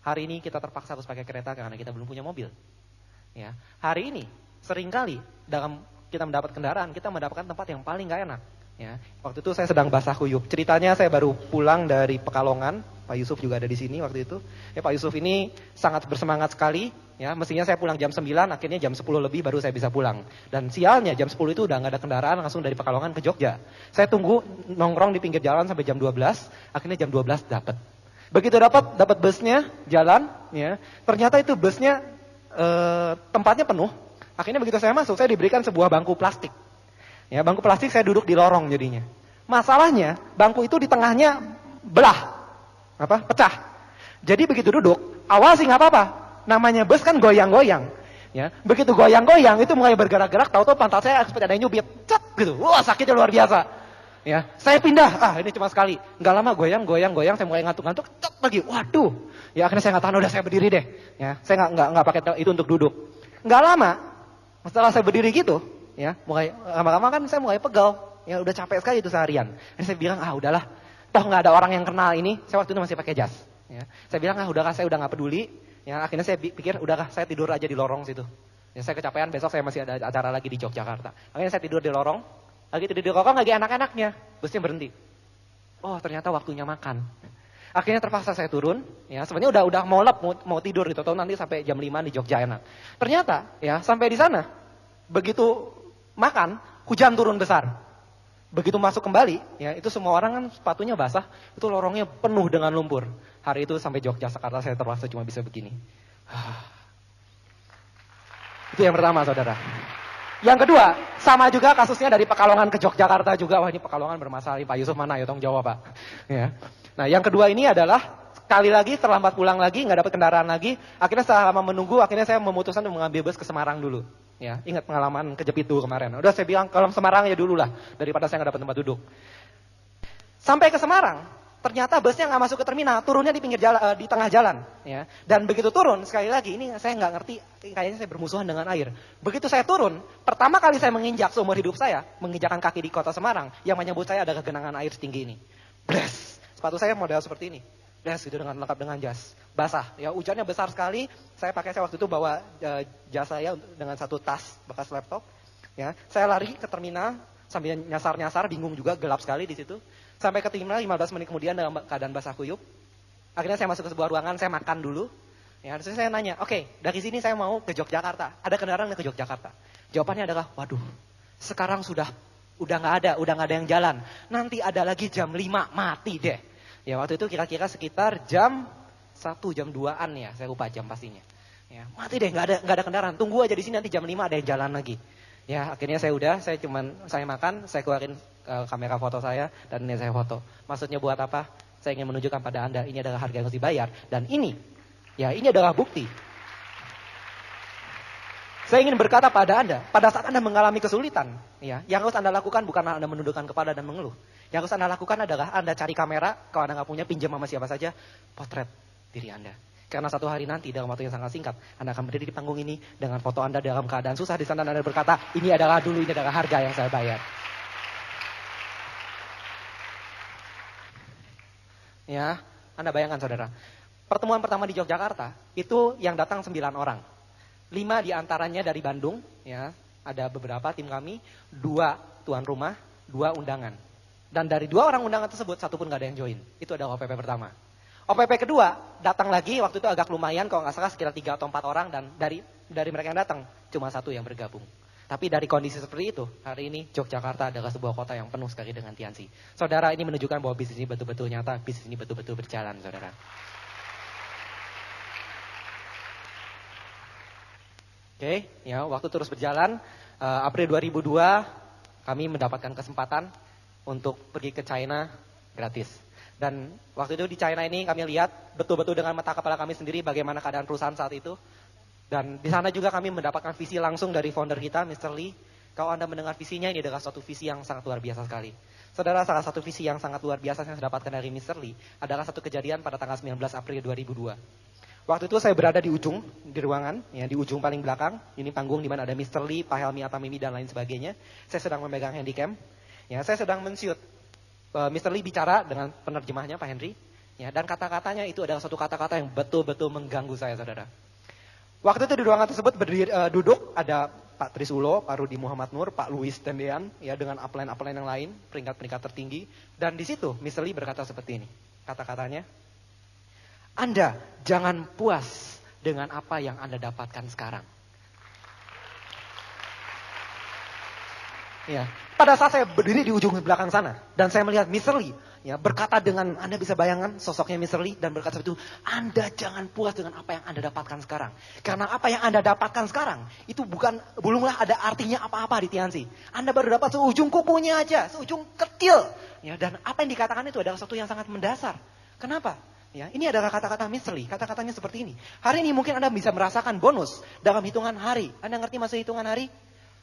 Speaker 1: hari ini kita terpaksa harus pakai kereta karena kita belum punya mobil. Ya. Hari ini, seringkali dalam kita mendapat kendaraan, kita mendapatkan tempat yang paling gak enak. Ya, waktu itu saya sedang basah kuyup. Ceritanya saya baru pulang dari Pekalongan. Pak Yusuf juga ada di sini waktu itu. Ya, Pak Yusuf ini sangat bersemangat sekali. Ya, mestinya saya pulang jam 9, akhirnya jam 10 lebih baru saya bisa pulang. Dan sialnya jam 10 itu udah nggak ada kendaraan langsung dari Pekalongan ke Jogja. Saya tunggu nongkrong di pinggir jalan sampai jam 12. Akhirnya jam 12 dapat. Begitu dapat busnya jalan. Ya, ternyata itu busnya tempatnya penuh. Akhirnya begitu saya masuk, saya diberikan sebuah bangku plastik. Ya, bangku plastik saya duduk di lorong jadinya. Masalahnya, bangku itu di tengahnya pecah. Jadi begitu duduk, awal sih nggak apa-apa. Namanya bus kan goyang-goyang. Ya, begitu goyang-goyang itu mulai bergerak-gerak, tahu-tahu pantat saya seperti ada yang nyubit, cet gitu. Wah, sakitnya luar biasa. Ya, saya pindah. Ini cuma sekali. Nggak lama goyang-goyang, saya mulai ngantuk-ngantuk, cet lagi. Waduh. Ya, akhirnya saya nggak tahan, udah saya berdiri deh. Ya, saya nggak pakai itu untuk duduk. Nggak lama, setelah saya berdiri gitu. Ya, mulai lama-lama kan saya mulai pegal. Ya, udah capek sekali itu seharian. Jadi saya bilang, udahlah. Toh nggak ada orang yang kenal ini. Saya waktu itu masih pakai jas. Ya, saya bilang, udahlah, saya udah nggak peduli. Ya, akhirnya saya pikir, udahlah, saya tidur aja di lorong situ. Ya, saya kecapean, besok saya masih ada acara lagi di Yogyakarta. Akhirnya saya tidur di lorong. Lagi tidur di lorong, lagi enak-enaknya. Busnya berhenti. Oh, ternyata waktunya makan. Akhirnya terpaksa saya turun. Ya, sebenarnya udah mau tidur gitu. Tahu nanti sampai jam 5 di Jogja enak. Ternyata, ya, sampai di sana, begitu makan, hujan turun besar. Begitu masuk kembali, ya itu semua orang kan sepatunya basah, itu lorongnya penuh dengan lumpur. Hari itu sampai Yogyakarta saya terpaksa cuma bisa begini. Itu yang pertama, saudara. Yang kedua, sama juga kasusnya dari Pekalongan ke Yogyakarta juga. Wah, ini Pekalongan bermasalah, Pak Yusuf mana ya, tolong jawab Pak. Ya. Nah, yang kedua ini adalah Sekali lagi terlambat pulang lagi, nggak dapat kendaraan lagi. Akhirnya selama menunggu, akhirnya saya memutuskan untuk mengambil bus ke Semarang dulu. Ya, ingat pengalaman kejepit dulu kemarin. Udah saya bilang kalau Semarang ya dulu lah, daripada saya nggak dapat tempat duduk. Sampai ke Semarang, ternyata busnya nggak masuk ke terminal, turunnya di pinggir jalan, di tengah jalan. Ya, dan begitu turun, sekali lagi ini saya nggak ngerti, kayaknya saya bermusuhan dengan air. Begitu saya turun, pertama kali saya menginjak seumur hidup saya, menginjakkan kaki di kota Semarang, yang menyambut saya adalah genangan air setinggi ini. Bless, sepatu saya model seperti ini. Bless, itu dengan lengkap dengan jas, basah. Ya, hujannya besar sekali. Saya waktu itu bawa jas saya dengan satu tas bekas laptop. Ya, saya lari ke terminal sambil nyasar-nyasar, bingung juga, gelap sekali di situ. Sampai ke terminal 15 menit kemudian dalam keadaan basah kuyup. Akhirnya saya masuk ke sebuah ruangan, saya makan dulu. Ya, terus saya nanya, oke, dari sini saya mau ke Yogyakarta. Ada kendaraan ke Yogyakarta? Jawabannya adalah, waduh, sekarang udah nggak ada yang jalan. Nanti ada lagi jam 5, mati deh. Ya, waktu itu kira-kira sekitar jam 1, jam 2-an ya, saya lupa jam pastinya. Ya, mati deh, nggak ada kendaraan. Tunggu aja di sini, nanti jam 5 ada yang jalan lagi. Ya, akhirnya saya makan, saya keluarin kamera foto saya, dan ini saya foto. Maksudnya buat apa? Saya ingin menunjukkan pada Anda, ini adalah harga yang harus dibayar. Dan ini adalah bukti. Saya ingin berkata pada Anda, pada saat Anda mengalami kesulitan, ya, yang harus Anda lakukan bukanlah Anda menundukkan kepala dan mengeluh. Yang harus Anda lakukan adalah Anda cari kamera, kalau Anda nggak punya, pinjam sama siapa saja, potret diri Anda. Karena satu hari nanti dalam waktu yang sangat singkat, Anda akan berdiri di panggung ini dengan foto Anda dalam keadaan susah. Di sana Anda berkata, ini adalah harga yang saya bayar. Ya, Anda bayangkan saudara. Pertemuan pertama di Yogyakarta, itu yang datang 9 orang. 5 diantaranya dari Bandung, ya, ada beberapa tim kami, 2 tuan rumah, 2 undangan. Dan dari 2 orang undangan tersebut, 1 pun gak ada yang join. Itu adalah OPP pertama. OPP kedua, datang lagi, waktu itu agak lumayan, kalau nggak salah sekitar 3 atau 4 orang, dan dari mereka yang datang, cuma 1 yang bergabung. Tapi dari kondisi seperti itu, hari ini Yogyakarta adalah sebuah kota yang penuh sekali dengan Tiansi. Saudara, ini menunjukkan bahwa bisnis ini betul-betul nyata, bisnis ini betul-betul berjalan, saudara. Oke, ya, waktu terus berjalan. April 2002, kami mendapatkan kesempatan untuk pergi ke China gratis. Dan waktu itu di China ini kami lihat betul-betul dengan mata kepala kami sendiri bagaimana keadaan perusahaan saat itu. Dan di sana juga kami mendapatkan visi langsung dari founder kita, Mr. Lee. Kalau Anda mendengar visinya, ini adalah suatu visi yang sangat luar biasa sekali. Saudara, salah satu visi yang sangat luar biasa yang saya dapatkan dari Mr. Lee adalah satu kejadian pada tanggal 19 April 2002. Waktu itu saya berada di ruangan, ya, di ujung paling belakang. Ini panggung di mana ada Mr. Lee, Pak Helmi Atamimi, dan lain sebagainya. Saya sedang memegang handycam. Ya, saya sedang men-shoot. Mr. Lee bicara dengan penerjemahnya, Pak Henry. Ya, dan kata-katanya itu adalah satu kata-kata yang betul-betul mengganggu saya, saudara. Waktu itu di ruangan tersebut duduk ada Pak Trisulo, Pak Rudi Muhammad Nur, Pak Louis Tendean, ya, dengan upline-upline yang lain, peringkat-peringkat tertinggi. Dan di situ Mr. Lee berkata seperti ini. Kata-katanya, Anda jangan puas dengan apa yang Anda dapatkan sekarang. Ya, pada saat saya berdiri di ujung belakang sana dan saya melihat Mr. Lee, ya, berkata dengan, Anda bisa bayangkan sosoknya Mr. Lee, dan berkata seperti itu, Anda jangan puas dengan apa yang Anda dapatkan sekarang. Karena apa yang Anda dapatkan sekarang itu belumlah ada artinya apa-apa di Tiansi. Anda baru dapat seujung kukunya aja, seujung kecil. Ya, dan apa yang dikatakan itu adalah sesuatu yang sangat mendasar. Kenapa? Ya, ini adalah kata-kata Mr. Lee. Kata-katanya seperti ini. Hari ini mungkin Anda bisa merasakan bonus dalam hitungan hari. Anda ngerti maksud hitungan hari?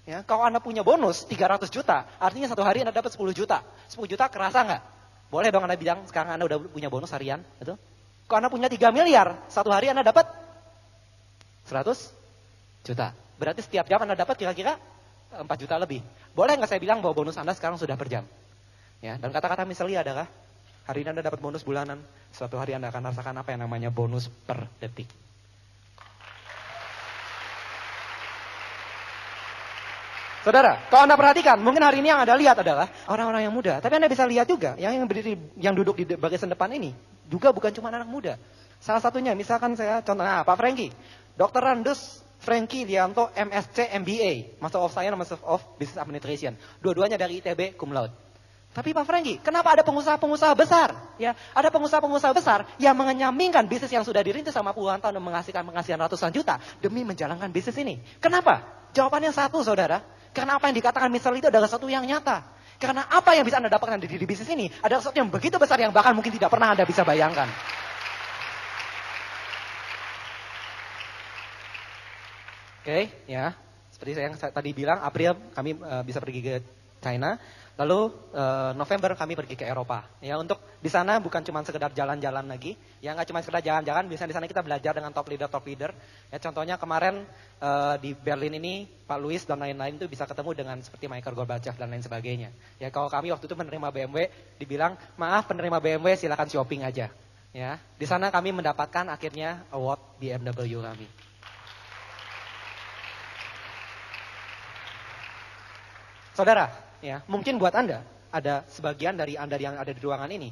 Speaker 1: Ya, kalau Anda punya bonus 300 juta, artinya satu hari Anda dapat 10 juta. 10 juta kerasa nggak? Boleh dong Anda bilang, sekarang Anda udah punya bonus harian. Betul? Kalau Anda punya 3 miliar, satu hari Anda dapat 100 juta. Berarti setiap jam Anda dapat kira-kira 4 juta lebih. Boleh nggak saya bilang bahwa bonus Anda sekarang sudah per jam? Ya, dan kata-kata Mr. Lee adalah, hari ini Anda dapat bonus bulanan, suatu hari Anda akan rasakan apa yang namanya bonus per detik. Saudara, kalau Anda perhatikan, mungkin hari ini yang Anda lihat adalah orang-orang yang muda. Tapi Anda bisa lihat juga, yang duduk di barisan depan ini, juga bukan cuma anak muda. Salah satunya, misalkan saya contohnya, Pak Franky. Dr. Randus Franky Lianto, MSc MBA, Master of Science, Master of Business Administration. Dua-duanya dari ITB, cum laude. Tapi Pak Franky, kenapa ada pengusaha-pengusaha besar? Ya, ada pengusaha-pengusaha besar yang menyampingkan bisnis yang sudah dirintis sama puluhan tahun dan menghasilkan ratusan juta demi menjalankan bisnis ini. Kenapa? Jawabannya satu, saudara. Karena apa yang dikatakan Mr. Lee itu adalah sesuatu yang nyata. Karena apa yang bisa Anda dapatkan di bisnis ini adalah sesuatu yang begitu besar yang bahkan mungkin tidak pernah Anda bisa bayangkan. Oke, ya. Seperti saya yang tadi bilang, April kami bisa pergi ke China, lalu November kami pergi ke Eropa. Ya, untuk di sana bukan cuma sekedar jalan-jalan lagi, ya nggak cuma sekedar jalan-jalan, biasanya di sana kita belajar dengan top leader. Ya, contohnya kemarin di Berlin ini Pak Louis dan lain-lain itu bisa ketemu dengan seperti Michael Gorbachev dan lain sebagainya. Ya, kalau kami waktu itu menerima BMW, dibilang maaf penerima BMW silakan shopping aja. Ya, di sana kami mendapatkan akhirnya award BMW kami. Saudara, ya, mungkin buat Anda, ada sebagian dari Anda yang ada di ruangan ini,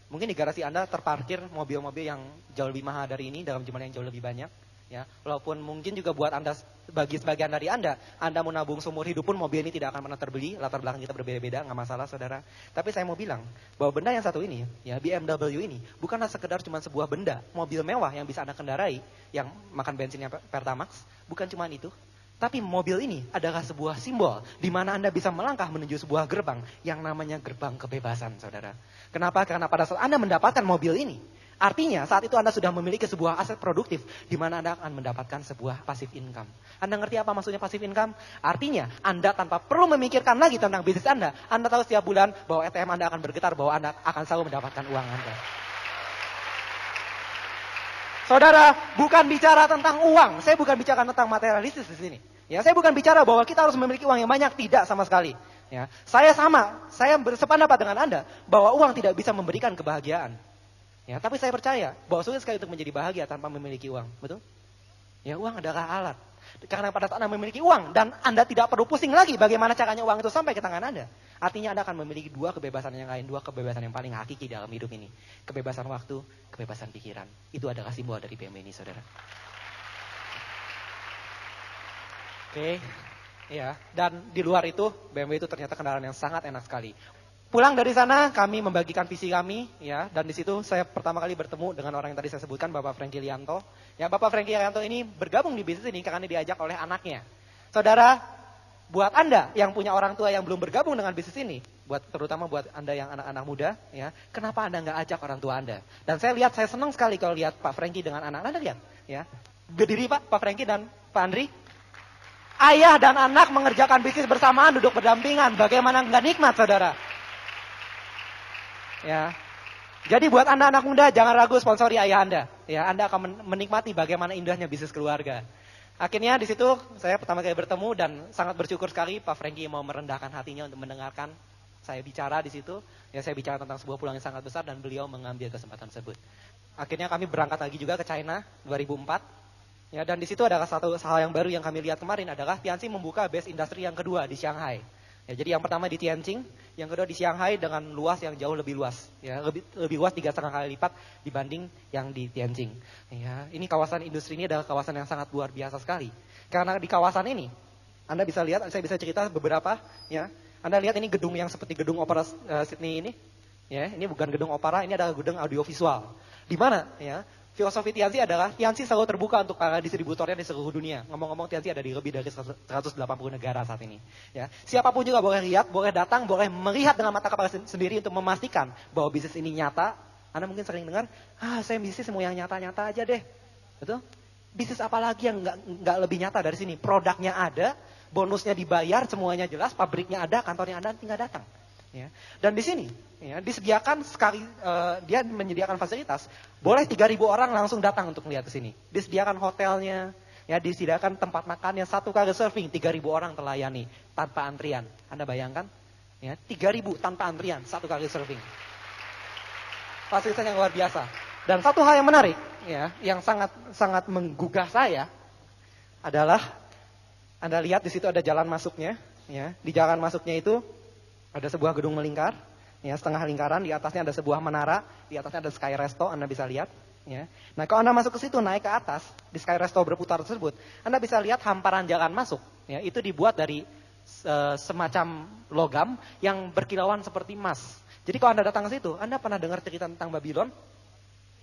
Speaker 1: mungkin di garasi Anda terparkir mobil-mobil yang jauh lebih mahal dari ini dalam jumlah yang jauh lebih banyak. Ya, walaupun mungkin juga buat Anda, bagi sebagian dari Anda mau nabung seumur hidup pun mobil ini tidak akan pernah terbeli, latar belakang kita berbeda-beda, nggak masalah saudara. Tapi saya mau bilang, bahwa benda yang satu ini, ya BMW ini, bukanlah sekedar cuma sebuah benda, mobil mewah yang bisa Anda kendarai, yang makan bensinnya Pertamax, bukan cuma itu. Tapi mobil ini adalah sebuah simbol di mana Anda bisa melangkah menuju sebuah gerbang yang namanya gerbang kebebasan, saudara. Kenapa? Karena pada saat Anda mendapatkan mobil ini, artinya saat itu Anda sudah memiliki sebuah aset produktif di mana Anda akan mendapatkan sebuah passive income. Anda ngerti apa maksudnya passive income? Artinya Anda tanpa perlu memikirkan lagi tentang bisnis Anda tahu setiap bulan bahwa ATM Anda akan bergetar, bahwa Anda akan selalu mendapatkan uang Anda. Saudara, bukan bicara tentang uang. Saya bukan bicara tentang materialistis di sini. Ya, saya bukan bicara bahwa kita harus memiliki uang yang banyak, tidak sama sekali. Ya, saya bersependapat dengan Anda bahwa uang tidak bisa memberikan kebahagiaan. Ya, tapi saya percaya bahwa sulit sekali untuk menjadi bahagia tanpa memiliki uang, betul? Ya, uang adalah alat. Karena pada saat Anda memiliki uang dan Anda tidak perlu pusing lagi bagaimana caranya uang itu sampai ke tangan Anda. Artinya Anda akan memiliki dua kebebasan yang lain, dua kebebasan yang paling hakiki dalam hidup ini. Kebebasan waktu, kebebasan pikiran. Itu adalah simbol dari BMW ini, saudara. Oke, ya. Dan di luar itu, BMW itu ternyata kendaraan yang sangat enak sekali. Pulang dari sana, kami membagikan visi kami, ya. Dan di situ saya pertama kali bertemu dengan orang yang tadi saya sebutkan, Bapak Franky Lianto. Ya, Bapak Franky Lianto ini bergabung di bisnis ini karena diajak oleh anaknya. Saudara, buat Anda yang punya orang tua yang belum bergabung dengan bisnis ini, terutama buat Anda yang anak-anak muda, ya, kenapa Anda nggak ajak orang tua Anda? Dan saya senang sekali kalau lihat Pak Franky dengan anak. Anda lihat, ya. Berdiri Pak Franky dan Pak Andri. Ayah dan anak mengerjakan bisnis bersamaan, duduk berdampingan. Bagaimana nggak nikmat, saudara? Ya. Jadi buat anak-anak muda, jangan ragu sponsori ayah Anda. Ya, Anda akan menikmati bagaimana indahnya bisnis keluarga. Akhirnya di situ saya pertama kali bertemu dan sangat bersyukur sekali Pak Franky mau merendahkan hatinya untuk mendengarkan saya bicara di situ. Ya, saya bicara tentang sebuah peluang yang sangat besar dan beliau mengambil kesempatan tersebut. Akhirnya kami berangkat lagi juga ke China 2004. Ya, dan di situ adalah satu hal yang baru yang kami lihat kemarin adalah Tianqi membuka base industri yang kedua di Shanghai. Ya, jadi yang pertama di Tianjin, yang kedua di Shanghai dengan luas yang jauh lebih luas. Ya, lebih luas 3,5 kali lipat dibanding yang di Tianjin. Ya, ini kawasan industri ini adalah kawasan yang sangat luar biasa sekali. Karena di kawasan ini, Anda bisa lihat, saya bisa cerita beberapa. Ya, Anda lihat ini gedung yang seperti gedung opera Sydney ini. Ya, ini bukan gedung opera, ini adalah gedung audiovisual. Di mana? Ya. Filosofi Tianqi adalah Tianqi selalu terbuka untuk para distributornya di seluruh dunia. Ngomong-ngomong Tianqi ada di lebih dari 180 negara saat ini. Ya. Siapapun juga boleh lihat, boleh datang, boleh melihat dengan mata kepala sendiri untuk memastikan bahwa bisnis ini nyata. Anda mungkin sering dengar, saya bisnis mau yang nyata-nyata aja deh. Betul? Bisnis apa lagi yang nggak lebih nyata dari sini? Produknya ada, bonusnya dibayar, semuanya jelas, pabriknya ada, kantornya ada, tinggal datang. Ya. Dan di sini ya, disediakan sekali dia menyediakan fasilitas, boleh 3.000 orang langsung datang untuk melihat ke sini. Disediakan hotelnya, ya disediakan tempat makannya, 1 kali serving 3.000 orang terlayani tanpa antrian. Anda bayangkan? Ya, 3.000 tanpa antrian, 1 kali serving. Fasilitas yang luar biasa. Dan satu hal yang menarik, ya, yang sangat menggugah saya adalah Anda lihat di situ ada jalan masuknya, ya. Di jalan masuknya itu ada sebuah gedung melingkar, ya, setengah lingkaran, di atasnya ada sebuah menara, di atasnya ada Sky Resto, Anda bisa lihat. Ya. Nah, kalau Anda masuk ke situ, naik ke atas, di Sky Resto berputar tersebut, Anda bisa lihat hamparan jalan masuk. Ya, itu dibuat dari semacam logam yang berkilauan seperti emas. Jadi kalau Anda datang ke situ, Anda pernah dengar cerita tentang Babylon?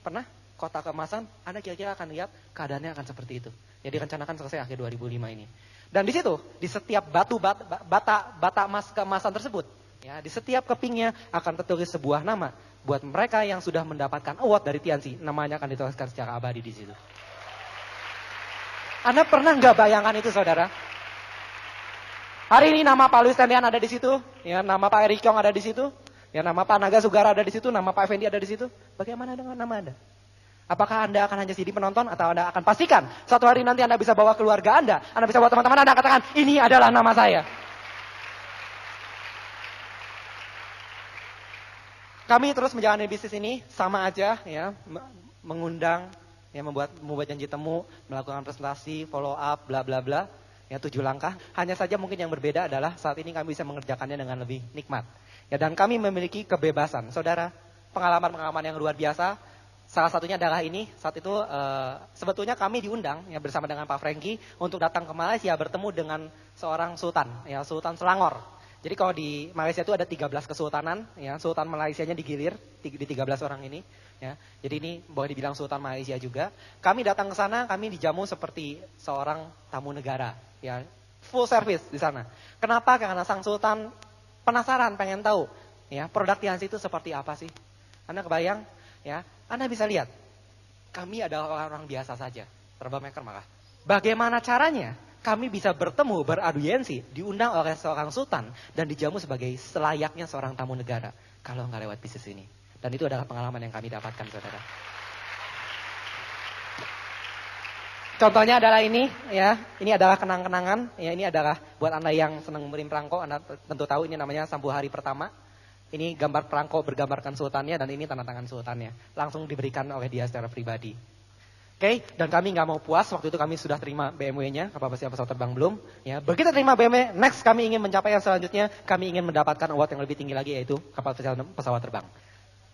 Speaker 1: Pernah? Kota keemasan, Anda kira-kira akan lihat keadaannya akan seperti itu. Ya, direncanakan selesai akhir 2005 ini. Dan di situ, di setiap bata emas keemasan tersebut, ya, di setiap kepingnya akan tertulis sebuah nama. Buat mereka yang sudah mendapatkan award dari Tianqi, namanya akan dituliskan secara abadi di situ. Anda pernah nggak bayangkan itu, saudara? Hari ini nama Pak Luis Tendian ada di situ, ya, nama Pak Erik Yong ada di situ, ya, nama Pak Naga Sugara ada di situ, nama Pak Effendi ada di situ. Bagaimana dengan nama Anda? Apakah Anda akan hanya jadi penonton atau Anda akan pastikan suatu hari nanti Anda bisa bawa keluarga Anda bisa bawa teman-teman Anda katakan, ini adalah nama saya. Kami terus menjalani bisnis ini sama aja, ya, mengundang, ya, membuat janji temu, melakukan presentasi, follow up, bla bla bla, ya, 7 langkah. Hanya saja mungkin yang berbeda adalah saat ini kami bisa mengerjakannya dengan lebih nikmat, ya, dan kami memiliki kebebasan, saudara. Pengalaman-pengalaman yang luar biasa. Salah satunya adalah ini, saat itu sebetulnya kami diundang, ya, bersama dengan Pak Franky untuk datang ke Malaysia bertemu dengan seorang sultan, ya, Sultan Selangor. Jadi kalau di Malaysia itu ada 13 kesultanan, ya, Sultan Malaysianya digilir di 13 orang ini, ya. Jadi ini boleh dibilang Sultan Malaysia juga. Kami datang ke sana, kami dijamu seperti seorang tamu negara, ya, full service di sana. Kenapa? Karena sang Sultan penasaran, pengen tahu, ya, produk Tianzi itu seperti apa sih? Anda kebayang, ya? Anda bisa lihat, kami adalah orang-orang biasa saja, troublemaker malah. Bagaimana caranya kami bisa bertemu, beraudiensi, diundang oleh seorang sultan, dan dijamu sebagai selayaknya seorang tamu negara, kalau nggak lewat bisnis ini. Dan itu adalah pengalaman yang kami dapatkan, saudara. Contohnya adalah ini, ya, ini adalah kenang-kenangan, ya, ini adalah buat Anda yang senang memberi perangko, Anda tentu tahu ini namanya sambu hari pertama. Ini gambar perangko bergambarkan sultannya dan ini tanda tangan sultannya. Langsung diberikan oleh dia secara pribadi. Oke, dan kami nggak mau puas, waktu itu kami sudah terima BMW-nya, kapasitas pesawat terbang belum. Ya, begitu terima BMW, next kami ingin mencapai yang selanjutnya, kami ingin mendapatkan award yang lebih tinggi lagi yaitu kapasitas pesawat terbang.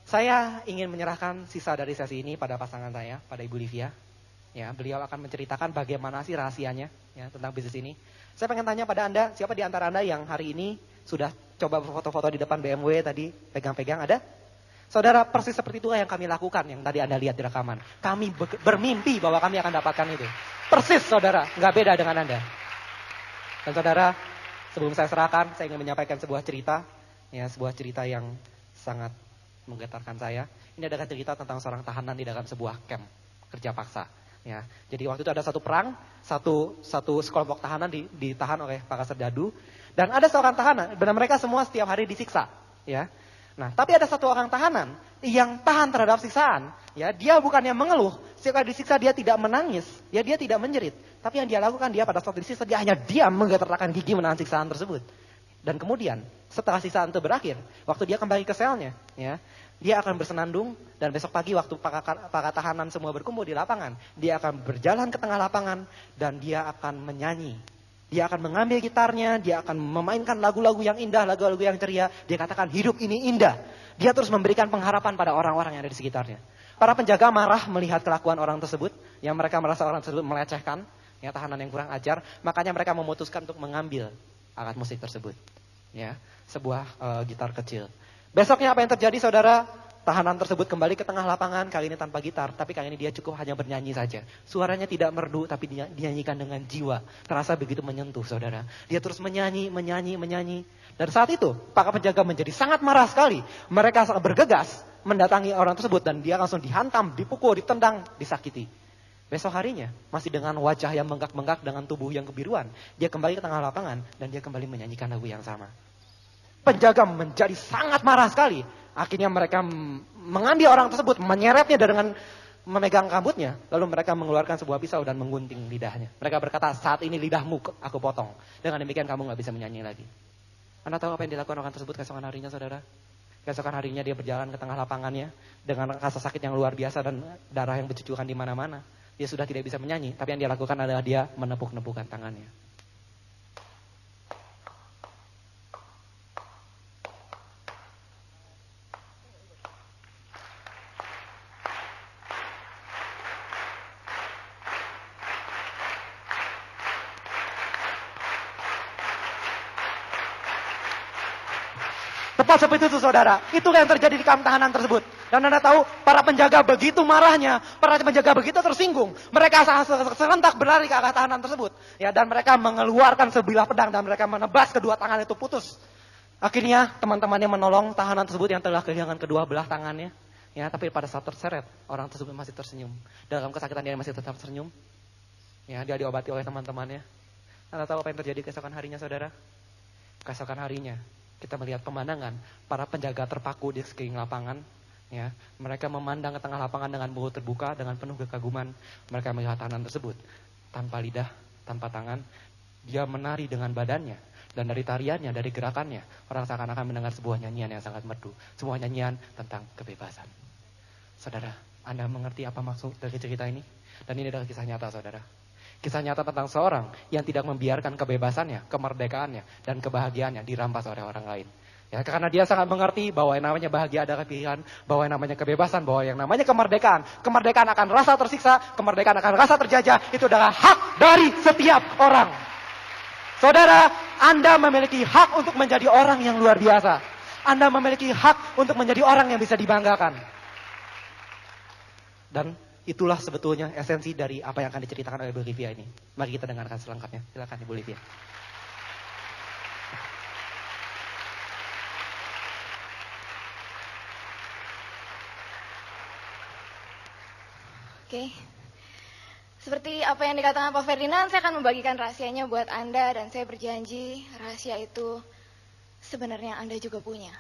Speaker 1: Saya ingin menyerahkan sisa dari sesi ini pada pasangan saya, pada Ibu Livia. Ya, beliau akan menceritakan bagaimana sih rahasianya, ya, tentang bisnis ini. Saya pengen tanya pada Anda, siapa di antara Anda yang hari ini sudah coba foto-foto di depan BMW tadi, pegang-pegang, ada? Saudara, persis seperti itulah yang kami lakukan, yang tadi Anda lihat di rekaman. Kami bermimpi bahwa kami akan dapatkan itu. Persis, saudara, nggak beda dengan Anda. Dan saudara, sebelum saya serahkan, saya ingin menyampaikan sebuah cerita, ya, sebuah cerita yang sangat menggetarkan saya. Ini adalah cerita tentang seorang tahanan di dalam sebuah camp kerja paksa. Ya, jadi waktu itu ada satu perang, satu sekelompok tahanan ditahan oleh para serdadu, dan ada seorang tahanan, dan mereka semua setiap hari disiksa, ya. Nah, tapi ada satu orang tahanan yang tahan terhadap siksaan, ya. Dia bukannya mengeluh, setelah disiksa dia tidak menangis, ya, dia tidak menjerit, tapi yang dia lakukan, dia pada saat disiksa dia hanya diam menggetarkan gigi menahan siksaan tersebut. Dan kemudian setelah siksaan itu berakhir, waktu dia kembali ke selnya, ya, dia akan bersenandung dan besok pagi waktu para tahanan semua berkumpul di lapangan, dia akan berjalan ke tengah lapangan dan dia akan menyanyi. Dia akan mengambil gitarnya, dia akan memainkan lagu-lagu yang indah, lagu-lagu yang ceria. Dia katakan hidup ini indah. Dia terus memberikan pengharapan pada orang-orang yang ada di sekitarnya. Para penjaga marah melihat kelakuan orang tersebut, yang mereka merasa orang tersebut melecehkan, ya, tahanan yang kurang ajar, makanya mereka memutuskan untuk mengambil alat musik tersebut. Ya, sebuah gitar kecil. Besoknya apa yang terjadi, saudara? Tahanan tersebut kembali ke tengah lapangan, kali ini tanpa gitar, tapi kali ini dia cukup hanya bernyanyi saja. Suaranya tidak merdu, tapi dinyanyikan dengan jiwa. Terasa begitu menyentuh, saudara. Dia terus menyanyi. Dan saat itu, para penjaga menjadi sangat marah sekali. Mereka sangat bergegas mendatangi orang tersebut, dan dia langsung dihantam, dipukul, ditendang, disakiti. Besok harinya, masih dengan wajah yang menggak-menggak, dengan tubuh yang kebiruan, dia kembali ke tengah lapangan, dan dia kembali menyanyikan lagu yang sama. Penjaga menjadi sangat marah sekali. Akhirnya mereka mengambil orang tersebut, menyeretnya dengan memegang rambutnya. Lalu mereka mengeluarkan sebuah pisau dan menggunting lidahnya. Mereka berkata, saat ini lidahmu aku potong. Dengan demikian kamu gak bisa menyanyi lagi. Anda tahu apa yang dilakukan orang tersebut keesokan harinya, saudara? Keesokan harinya dia berjalan ke tengah lapangannya dengan rasa sakit yang luar biasa dan darah yang bercucuran di mana-mana. Dia sudah tidak bisa menyanyi, tapi yang dia lakukan adalah dia menepuk-nepukkan tangannya. Tepat seperti itu, saudara. Itu yang terjadi di kamp tahanan tersebut. Dan Anda tahu, para penjaga begitu marahnya, para penjaga begitu tersinggung. Mereka serentak berlari ke arah tahanan tersebut. Ya, dan mereka mengeluarkan sebilah pedang dan mereka menebas kedua tangan itu putus. Akhirnya teman-temannya menolong tahanan tersebut yang telah kehilangan kedua belah tangannya. Ya, tapi pada saat terseret, orang tersebut masih tersenyum. Dalam kesakitan dia masih tetap tersenyum. Ya, dia diobati oleh teman-temannya. Anda tahu apa yang terjadi keesokan harinya, saudara? Keesokan harinya, kita melihat pemandangan para penjaga terpaku di sekeliling lapangan. Ya, mereka memandang ke tengah lapangan dengan mulut terbuka, dengan penuh kekaguman. Mereka melihat tahanan tersebut tanpa lidah, tanpa tangan. Dia menari dengan badannya. Dan dari tariannya, dari gerakannya, orang seakan-akan mendengar sebuah nyanyian yang sangat merdu. Sebuah nyanyian tentang kebebasan. Saudara, Anda mengerti apa maksud dari cerita ini? Dan ini adalah kisah nyata, saudara. Kisah nyata tentang seorang yang tidak membiarkan kebebasannya, kemerdekaannya, dan kebahagiaannya dirampas oleh orang lain. Ya, karena dia sangat mengerti bahwa yang namanya bahagia adalah pilihan, bahwa yang namanya kebebasan, bahwa yang namanya kemerdekaan, kemerdekaan akan rasa tersiksa, kemerdekaan akan rasa terjajah, itu adalah hak dari setiap orang. Saudara, Anda memiliki hak untuk menjadi orang yang luar biasa. Anda memiliki hak untuk menjadi orang yang bisa dibanggakan. Dan itulah sebetulnya esensi dari apa yang akan diceritakan oleh Bu Livia ini. Mari kita dengarkan selengkapnya. Silakan Ibu Livia.
Speaker 2: Oke. Seperti apa yang dikatakan Pak Ferdinand, saya akan membagikan rahasianya buat Anda dan saya berjanji rahasia itu sebenarnya Anda juga punya.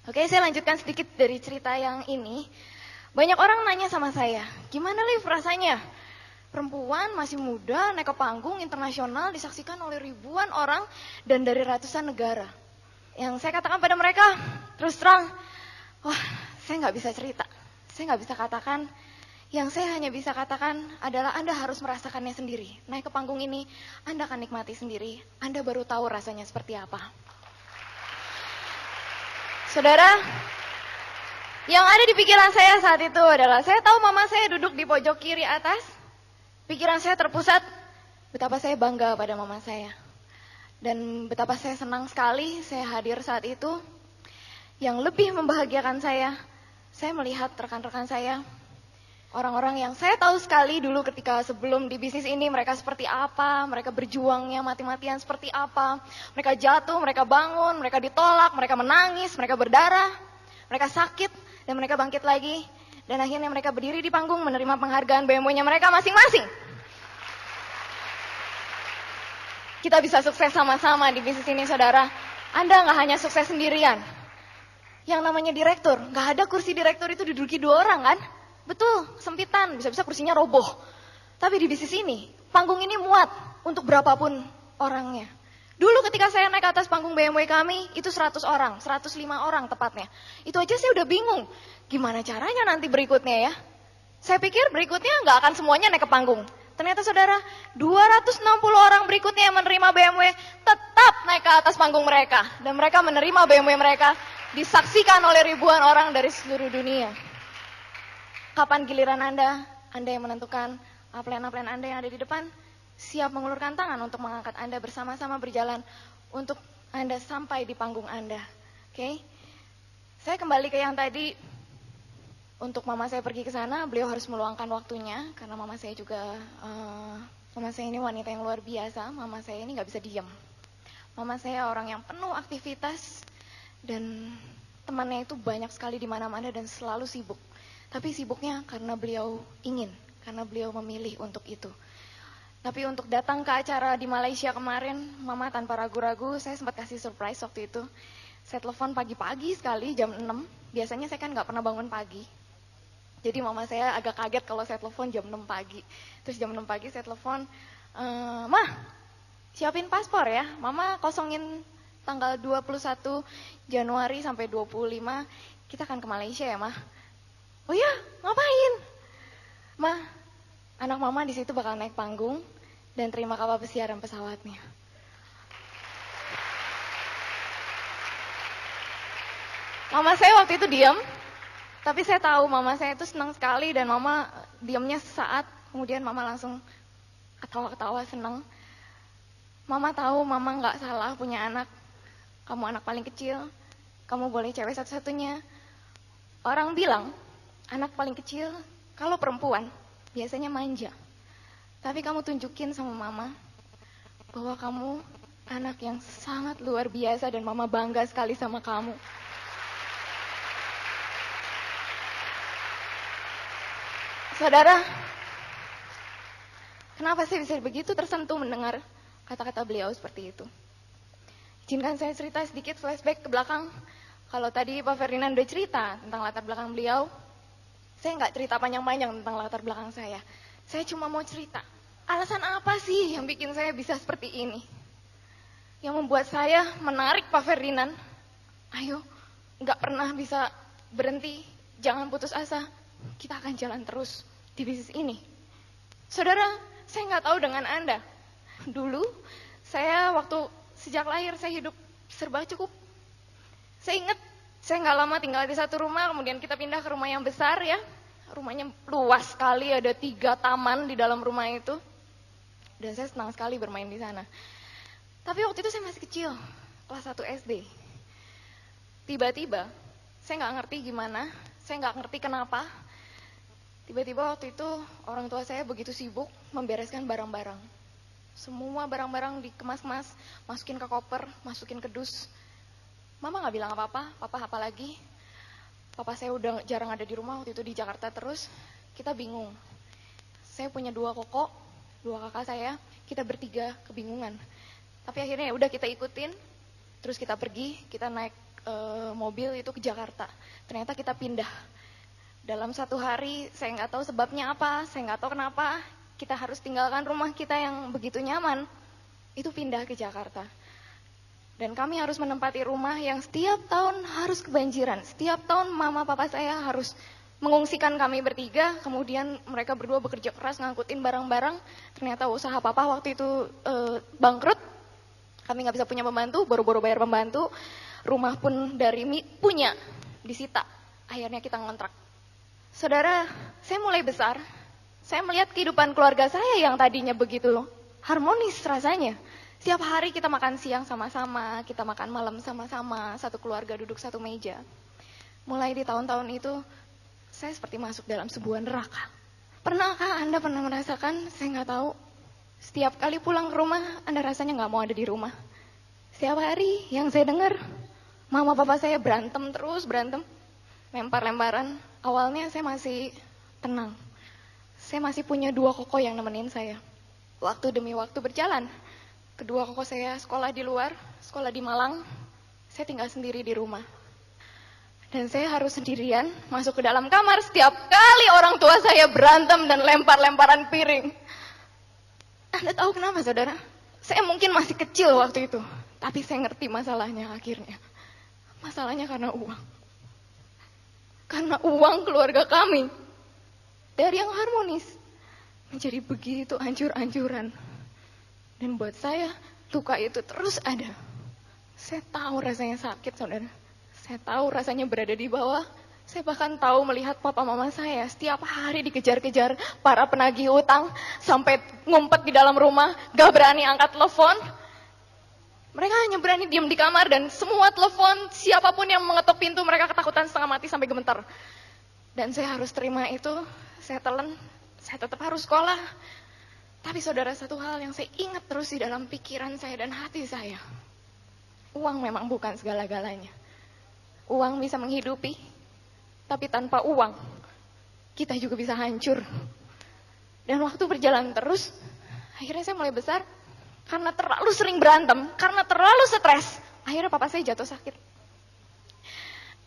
Speaker 2: Oke, saya lanjutkan sedikit dari cerita yang ini. Banyak orang nanya sama saya, gimana Liv rasanya? Perempuan masih muda naik ke panggung internasional disaksikan oleh ribuan orang dan dari ratusan negara. Yang saya katakan pada mereka, terus terang, wah saya nggak bisa cerita. Saya nggak bisa katakan. Yang saya hanya bisa katakan adalah Anda harus merasakannya sendiri. Naik ke panggung ini, Anda akan nikmati sendiri. Anda baru tahu rasanya seperti apa. Saudara, yang ada di pikiran saya saat itu adalah, saya tahu mama saya duduk di pojok kiri atas. Pikiran saya terpusat, betapa saya bangga pada mama saya. Dan betapa saya senang sekali saya hadir saat itu. Yang lebih membahagiakan saya melihat rekan-rekan saya, orang-orang yang saya tahu sekali dulu ketika sebelum di bisnis ini mereka seperti apa, mereka berjuangnya mati-matian seperti apa, mereka jatuh, mereka bangun, mereka ditolak, mereka menangis, mereka berdarah, mereka sakit, dan mereka bangkit lagi, dan akhirnya mereka berdiri di panggung menerima penghargaan BMW-nya mereka masing-masing. Kita bisa sukses sama-sama di bisnis ini, saudara. Anda nggak hanya sukses sendirian. Yang namanya direktur, nggak ada kursi direktur itu diduduki 2 orang kan? Betul, sempitan, bisa-bisa kursinya roboh. Tapi di bisnis ini, panggung ini muat untuk berapapun orangnya. Dulu ketika saya naik ke atas panggung BMW kami, itu 100 orang, 105 orang tepatnya. Itu aja saya udah bingung, gimana caranya nanti berikutnya ya? Saya pikir berikutnya nggak akan semuanya naik ke panggung. Ternyata saudara, 260 orang berikutnya yang menerima BMW tetap naik ke atas panggung mereka. Dan mereka menerima BMW mereka, disaksikan oleh ribuan orang dari seluruh dunia. Kapan giliran Anda yang menentukan plan-plan Anda yang ada di depan, siap mengulurkan tangan untuk mengangkat Anda bersama-sama berjalan untuk Anda sampai di panggung Anda. Oke? Saya kembali ke yang tadi, untuk mama saya pergi ke sana, beliau harus meluangkan waktunya, karena mama saya juga, mama saya ini wanita yang luar biasa, mama saya ini nggak bisa diam. Mama saya orang yang penuh aktivitas, dan temannya itu banyak sekali di mana-mana dan selalu sibuk. Tapi sibuknya karena beliau ingin, karena beliau memilih untuk itu. Tapi untuk datang ke acara di Malaysia kemarin, mama tanpa ragu-ragu, saya sempat kasih surprise waktu itu. Saya telepon pagi-pagi sekali, jam 6. Biasanya saya kan nggak pernah bangun pagi. Jadi mama saya agak kaget kalau saya telepon jam 6 pagi. Terus jam 6 pagi saya telepon, Mah, siapin paspor ya. Mama kosongin tanggal 21 Januari sampai 25, kita akan ke Malaysia ya, Mah. Oh ya, ngapain? Mah, anak mama di situ bakal naik panggung dan terima kapal pesiaran pesawatnya. Mama saya waktu itu diam, tapi saya tahu mama saya itu senang sekali dan mama diamnya sesaat, kemudian mama langsung ketawa-ketawa senang. Mama tahu mama nggak salah punya anak, kamu anak paling kecil, kamu boleh cewek satu-satunya. Orang bilang, anak paling kecil, kalau perempuan, biasanya manja. Tapi kamu tunjukin sama mama, bahwa kamu anak yang sangat luar biasa dan mama bangga sekali sama kamu. Saudara, Kenapa saya bisa begitu tersentuh mendengar kata-kata beliau seperti itu? Izinkan saya cerita sedikit flashback ke belakang. Kalau tadi Pak Ferdinand udah cerita tentang latar belakang beliau, saya nggak cerita panjang-panjang tentang latar belakang saya. Saya cuma mau cerita, alasan apa sih yang bikin saya bisa seperti ini? Yang membuat saya menarik Pak Ferdinand, ayo, nggak pernah bisa berhenti, jangan putus asa, kita akan jalan terus di bisnis ini. Saudara, saya nggak tahu dengan Anda. Dulu, saya waktu sejak lahir, saya hidup serba cukup. Saya ingat, saya nggak lama tinggal di satu rumah, kemudian kita pindah ke rumah yang besar ya. Rumahnya luas sekali, ada 3 taman di dalam rumah itu. Dan saya senang sekali bermain di sana. Tapi waktu itu saya masih kecil, kelas 1 SD. Tiba-tiba, saya nggak ngerti gimana, saya nggak ngerti kenapa. Tiba-tiba waktu itu orang tua saya begitu sibuk membereskan barang-barang. Semua barang-barang dikemas-kemas, masukin ke koper, masukin ke dus. Mama nggak bilang apa-apa, papa apa lagi. Papa saya udah jarang ada di rumah, waktu itu di Jakarta terus. Kita bingung. Saya punya 2 koko, 2 kakak saya, kita bertiga kebingungan. Tapi akhirnya ya udah kita ikutin, terus kita pergi, kita naik mobil itu ke Jakarta. Ternyata kita pindah. Dalam 1 hari, saya nggak tahu sebabnya apa, saya nggak tahu kenapa, kita harus tinggalkan rumah kita yang begitu nyaman, itu pindah ke Jakarta. Dan kami harus menempati rumah yang setiap tahun harus kebanjiran. Setiap tahun mama papa saya harus mengungsikan kami bertiga, kemudian mereka berdua bekerja keras ngangkutin barang-barang. Ternyata usaha papa waktu itu bangkrut, kami nggak bisa punya pembantu, boro-boro bayar pembantu. Rumah pun dari punya disita, akhirnya kita ngontrak. Saudara, saya mulai besar, saya melihat kehidupan keluarga saya yang tadinya begitu harmonis rasanya. Setiap hari kita makan siang sama-sama, kita makan malam sama-sama, satu keluarga duduk satu meja. Mulai di tahun-tahun itu, saya seperti masuk dalam sebuah neraka. Pernahkah Anda pernah merasakan, saya nggak tahu, setiap kali pulang ke rumah, Anda rasanya nggak mau ada di rumah. Setiap hari yang saya dengar, mama papa saya berantem terus, berantem, lempar-lemparan. Awalnya saya masih tenang. Saya masih punya 2 koko yang nemenin saya. Waktu demi waktu berjalan. Kedua koko saya sekolah di luar, sekolah di Malang. Saya tinggal sendiri di rumah. Dan saya harus sendirian masuk ke dalam kamar setiap kali orang tua saya berantem dan lempar-lemparan piring. Anda tahu kenapa, saudara? Saya mungkin masih kecil waktu itu. Tapi saya ngerti masalahnya akhirnya. Masalahnya karena uang. Karena uang keluarga kami. Dari yang harmonis. Menjadi begitu hancur-hancuran. Dan buat saya, luka itu terus ada. Saya tahu rasanya sakit, saudara. Saya tahu rasanya berada di bawah. Saya bahkan tahu melihat papa mama saya setiap hari dikejar-kejar para penagih utang. Sampai ngumpet di dalam rumah, gak berani angkat telepon. Mereka hanya berani diam di kamar dan semua telepon, siapapun yang mengetuk pintu, mereka ketakutan setengah mati sampai gemetar. Dan saya harus terima itu, saya telan, saya tetap harus sekolah. Tapi saudara, satu hal yang saya ingat terus di dalam pikiran saya dan hati saya. Uang memang bukan segala-galanya. Uang bisa menghidupi, tapi tanpa uang, kita juga bisa hancur. Dan waktu berjalan terus, akhirnya saya mulai besar, karena terlalu sering berantem, karena terlalu stres, akhirnya papa saya jatuh sakit.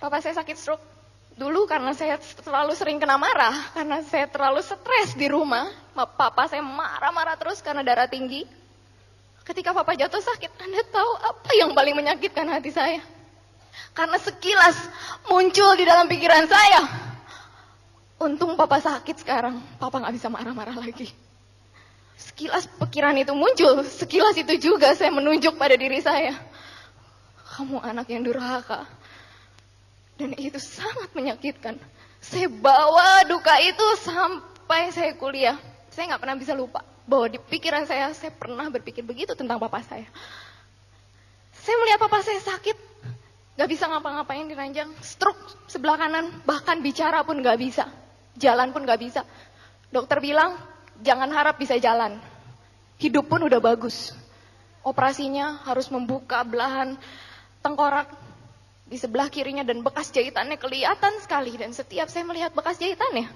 Speaker 2: Papa saya sakit stroke. Dulu karena saya terlalu sering kena marah, karena saya terlalu stres di rumah, papa saya marah-marah terus karena darah tinggi. Ketika papa jatuh sakit, Anda tahu apa yang paling menyakitkan hati saya? Karena sekilas muncul di dalam pikiran saya. Untung papa sakit sekarang, papa gak bisa marah-marah lagi. Sekilas pikiran itu muncul, sekilas itu juga saya menunjuk pada diri saya. Kamu anak yang durhaka. Dan itu sangat menyakitkan. Saya bawa duka itu sampai saya kuliah. Saya nggak pernah bisa lupa bahwa di pikiran saya pernah berpikir begitu tentang papa saya. Saya melihat papa saya sakit, nggak bisa ngapa-ngapain di ranjang, stroke sebelah kanan, bahkan bicara pun nggak bisa, jalan pun nggak bisa. Dokter bilang, jangan harap bisa jalan. Hidup pun udah bagus. Operasinya harus membuka belahan tengkorak di sebelah kirinya dan bekas jahitannya kelihatan sekali. Dan setiap saya melihat bekas jahitannya,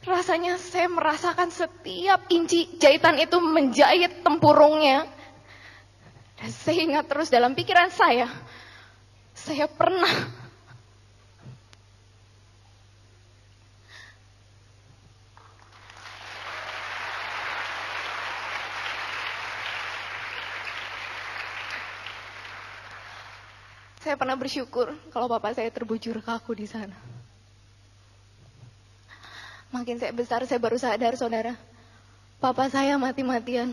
Speaker 2: Rasanya saya merasakan setiap inci jahitan itu menjahit tempurungnya. Dan saya ingat terus dalam pikiran saya pernah bersyukur kalau papa saya terbujur kaku di sana. Makin saya besar, saya baru sadar, saudara. Papa saya mati-matian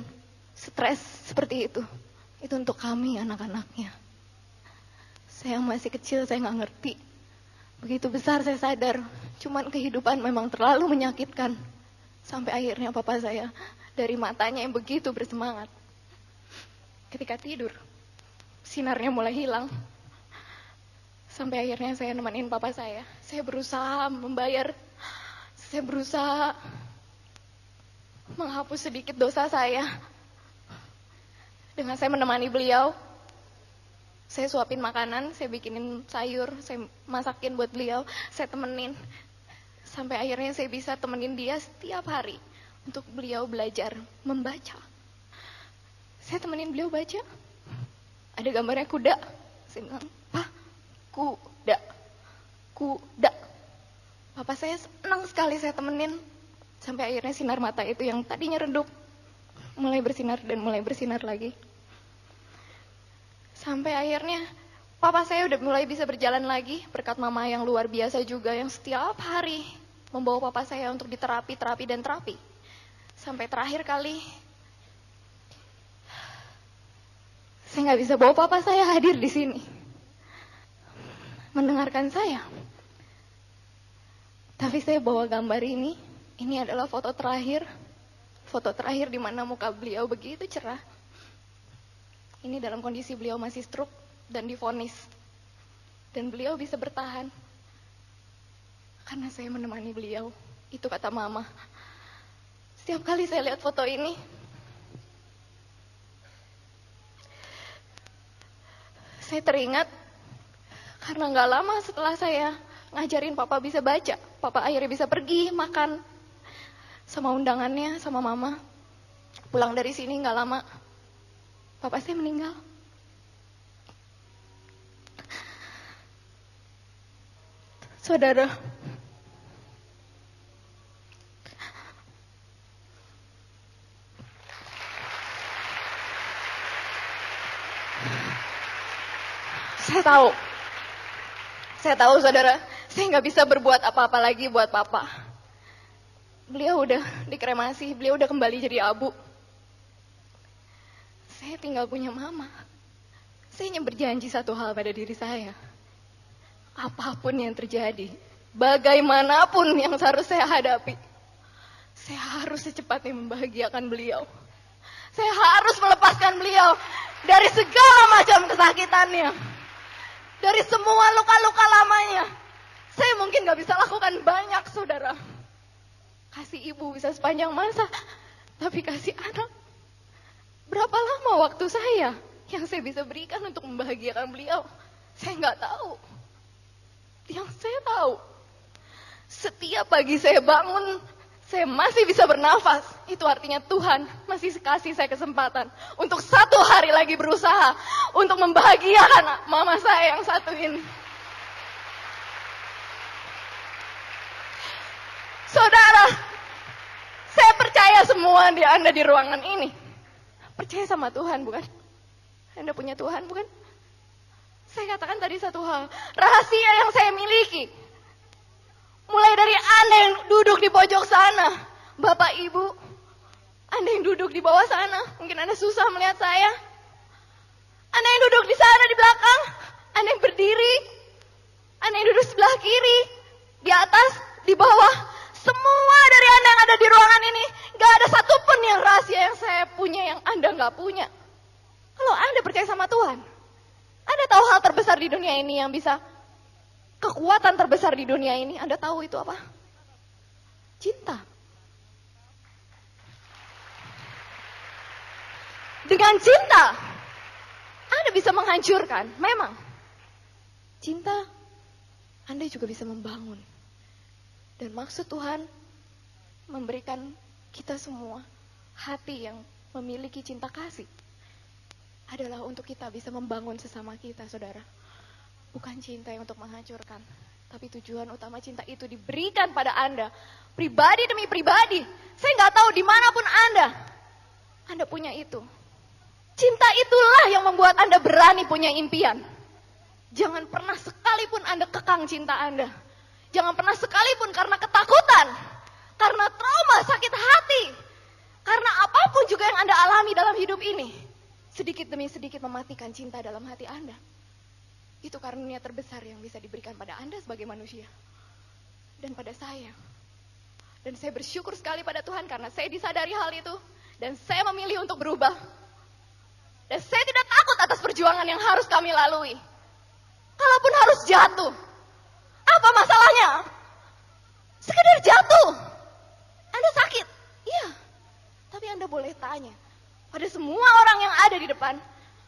Speaker 2: stres seperti itu. Itu untuk kami, anak-anaknya. Saya masih kecil, saya nggak ngerti. Begitu besar saya sadar, cuman kehidupan memang terlalu menyakitkan. Sampai akhirnya papa saya dari matanya yang begitu bersemangat. Ketika tidur, sinarnya mulai hilang. Sampai akhirnya saya nemenin papa saya. Saya berusaha membayar. Saya berusaha menghapus sedikit dosa saya. Dengan saya menemani beliau, saya suapin makanan, saya bikinin sayur, saya masakin buat beliau, saya temenin. Sampai akhirnya saya bisa temenin dia setiap hari untuk beliau belajar membaca. Saya temenin beliau baca. Ada gambarnya kuda. Saya bilang, "Pak, kuda. Kuda." Papa saya senang sekali saya temenin. Sampai akhirnya sinar mata itu yang tadinya redup mulai bersinar dan mulai bersinar lagi. Sampai akhirnya papa saya udah mulai bisa berjalan lagi berkat mama yang luar biasa juga yang setiap hari membawa papa saya untuk diterapi, dan terapi. Sampai terakhir kali saya nggak bisa bawa papa saya hadir di sini mendengarkan saya. Tapi saya bawa gambar ini. Ini adalah foto terakhir di mana muka beliau begitu cerah. Ini dalam kondisi beliau masih stroke dan divonis. Dan beliau bisa bertahan. Karena saya menemani beliau. Itu kata mama. Setiap kali saya lihat foto ini, saya teringat karena gak lama setelah saya ngajarin papa bisa baca, papa akhirnya bisa pergi makan sama undangannya sama mama. Pulang dari sini gak lama, papa saya meninggal. Saudara, saya tahu saudara, saya nggak bisa berbuat apa-apa lagi buat papa. Beliau udah dikremasi, beliau udah kembali jadi abu. Saya tinggal punya mama. Saya hanya berjanji satu hal pada diri saya. Apapun yang terjadi, bagaimanapun yang harus saya hadapi, saya harus secepatnya membahagiakan beliau. Saya harus melepaskan beliau dari segala macam kesakitannya, dari semua luka-luka lamanya. Saya mungkin gak bisa lakukan banyak, saudara. Kasih ibu bisa sepanjang masa, tapi kasih anak, berapa lama waktu saya yang saya bisa berikan untuk membahagiakan beliau? Saya gak tahu. Yang saya tahu, setiap pagi saya bangun, saya masih bisa bernafas. Itu artinya Tuhan masih kasih saya kesempatan untuk satu hari lagi berusaha untuk membahagiakan mama saya yang satu ini. Saudara, saya percaya semua di Anda di ruangan ini percaya sama Tuhan, bukan? Anda punya Tuhan, bukan? Saya katakan tadi satu hal, rahasia yang saya miliki. Mulai dari Anda yang duduk di pojok sana, Bapak Ibu, Anda yang duduk di bawah sana, mungkin Anda susah melihat saya. Anda yang duduk di sana di belakang, Anda yang berdiri, Anda yang duduk sebelah kiri, di atas, di bawah, semua dari Anda yang ada di ruangan ini, gak ada satupun yang rahasia yang saya punya yang Anda gak punya. Kalau Anda percaya sama Tuhan, Anda tahu hal terbesar di dunia ini yang bisa, kekuatan terbesar di dunia ini, Anda tahu itu apa? Cinta. Dengan cinta, Anda bisa menghancurkan, memang. Cinta, Anda juga bisa membangun. Dan maksud Tuhan memberikan kita semua hati yang memiliki cinta kasih adalah untuk kita bisa membangun sesama kita, saudara. Bukan cinta yang untuk menghancurkan, tapi tujuan utama cinta itu diberikan pada Anda, pribadi demi pribadi. Saya nggak tahu dimanapun Anda punya itu. Cinta itulah yang membuat Anda berani punya impian. Jangan pernah sekalipun Anda kekang cinta Anda. Jangan pernah sekalipun karena ketakutan, karena trauma, sakit hati, karena apapun juga yang Anda alami dalam hidup ini, sedikit demi sedikit mematikan cinta dalam hati Anda. Itu karunia terbesar yang bisa diberikan pada Anda sebagai manusia. Dan pada saya. Dan saya bersyukur sekali pada Tuhan karena saya disadari hal itu. Dan saya memilih untuk berubah. Dan saya tidak takut atas perjuangan yang harus kami lalui. Kalaupun harus jatuh. Apa masalahnya? Sekedar jatuh. Anda sakit? Iya. Tapi Anda boleh tanya pada semua orang yang ada di depan.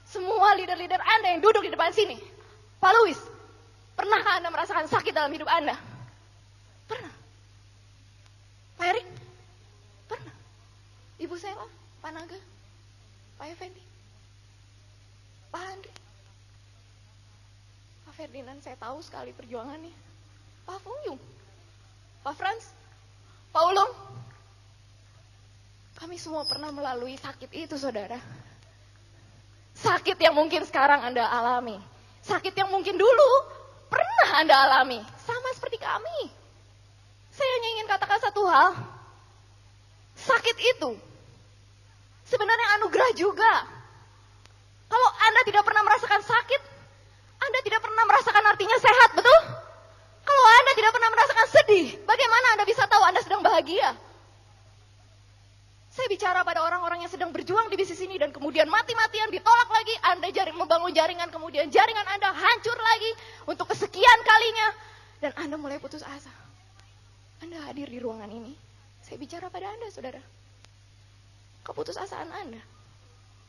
Speaker 2: Semua leader-leader Anda yang duduk di depan sini. Pak Louis, pernahkah Anda merasakan sakit dalam hidup Anda? Pernah. Pak Erik? Pernah. Ibu Sela? Pak Naga? Pak Effendi? Pak Andri? Pak Ferdinand, saya tahu sekali perjuangannya. Pak Fuyung? Pak Frans? Pak Ulung? Kami semua pernah melalui sakit itu, saudara. Sakit yang mungkin sekarang Anda alami. Sakit yang mungkin dulu pernah Anda alami. Sama seperti kami. Saya hanya ingin katakan satu hal. Sakit itu sebenarnya anugerah juga. Kalau Anda tidak pernah merasakan sakit, Anda tidak pernah merasakan artinya sehat, betul? Kalau Anda tidak pernah merasakan sedih, bagaimana Anda bisa tahu Anda sedang bahagia? Saya bicara pada orang-orang yang sedang berjuang di bisnis ini dan kemudian mati-matian ditolak lagi. Anda membangun jaringan, kemudian jaringan Anda hancur lagi untuk kesekian kalinya. Dan Anda mulai putus asa. Anda hadir di ruangan ini. Saya bicara pada Anda, saudara. Keputusasaan Anda.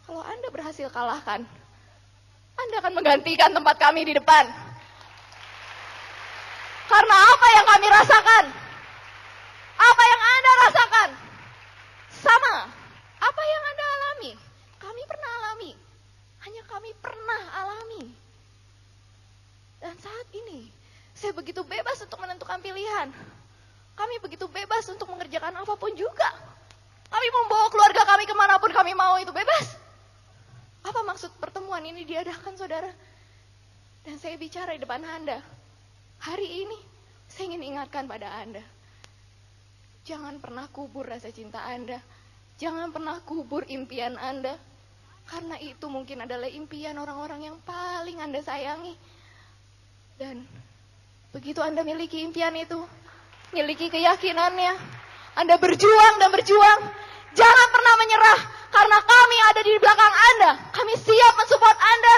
Speaker 2: Kalau Anda berhasil kalahkan, Anda akan menggantikan tempat kami di depan. Karena apa yang kami rasakan, apa yang Anda rasakan, sama apa yang Anda alami. Kami pernah alami. Hanya kami pernah alami. Dan saat ini, saya begitu bebas untuk menentukan pilihan. Kami begitu bebas untuk mengerjakan apapun juga. Kami membawa keluarga kami kemanapun kami mau, itu bebas. Apa maksud pertemuan ini diadakan, saudara? Dan saya bicara di depan Anda. Hari ini, saya ingin ingatkan pada Anda. Jangan pernah kubur rasa cinta Anda. Jangan pernah kubur impian Anda. Karena itu mungkin adalah impian orang-orang yang paling Anda sayangi. Dan begitu Anda miliki impian itu, miliki keyakinannya, Anda berjuang dan berjuang, jangan pernah menyerah. Karena kami ada di belakang Anda. Kami siap mensupport Anda.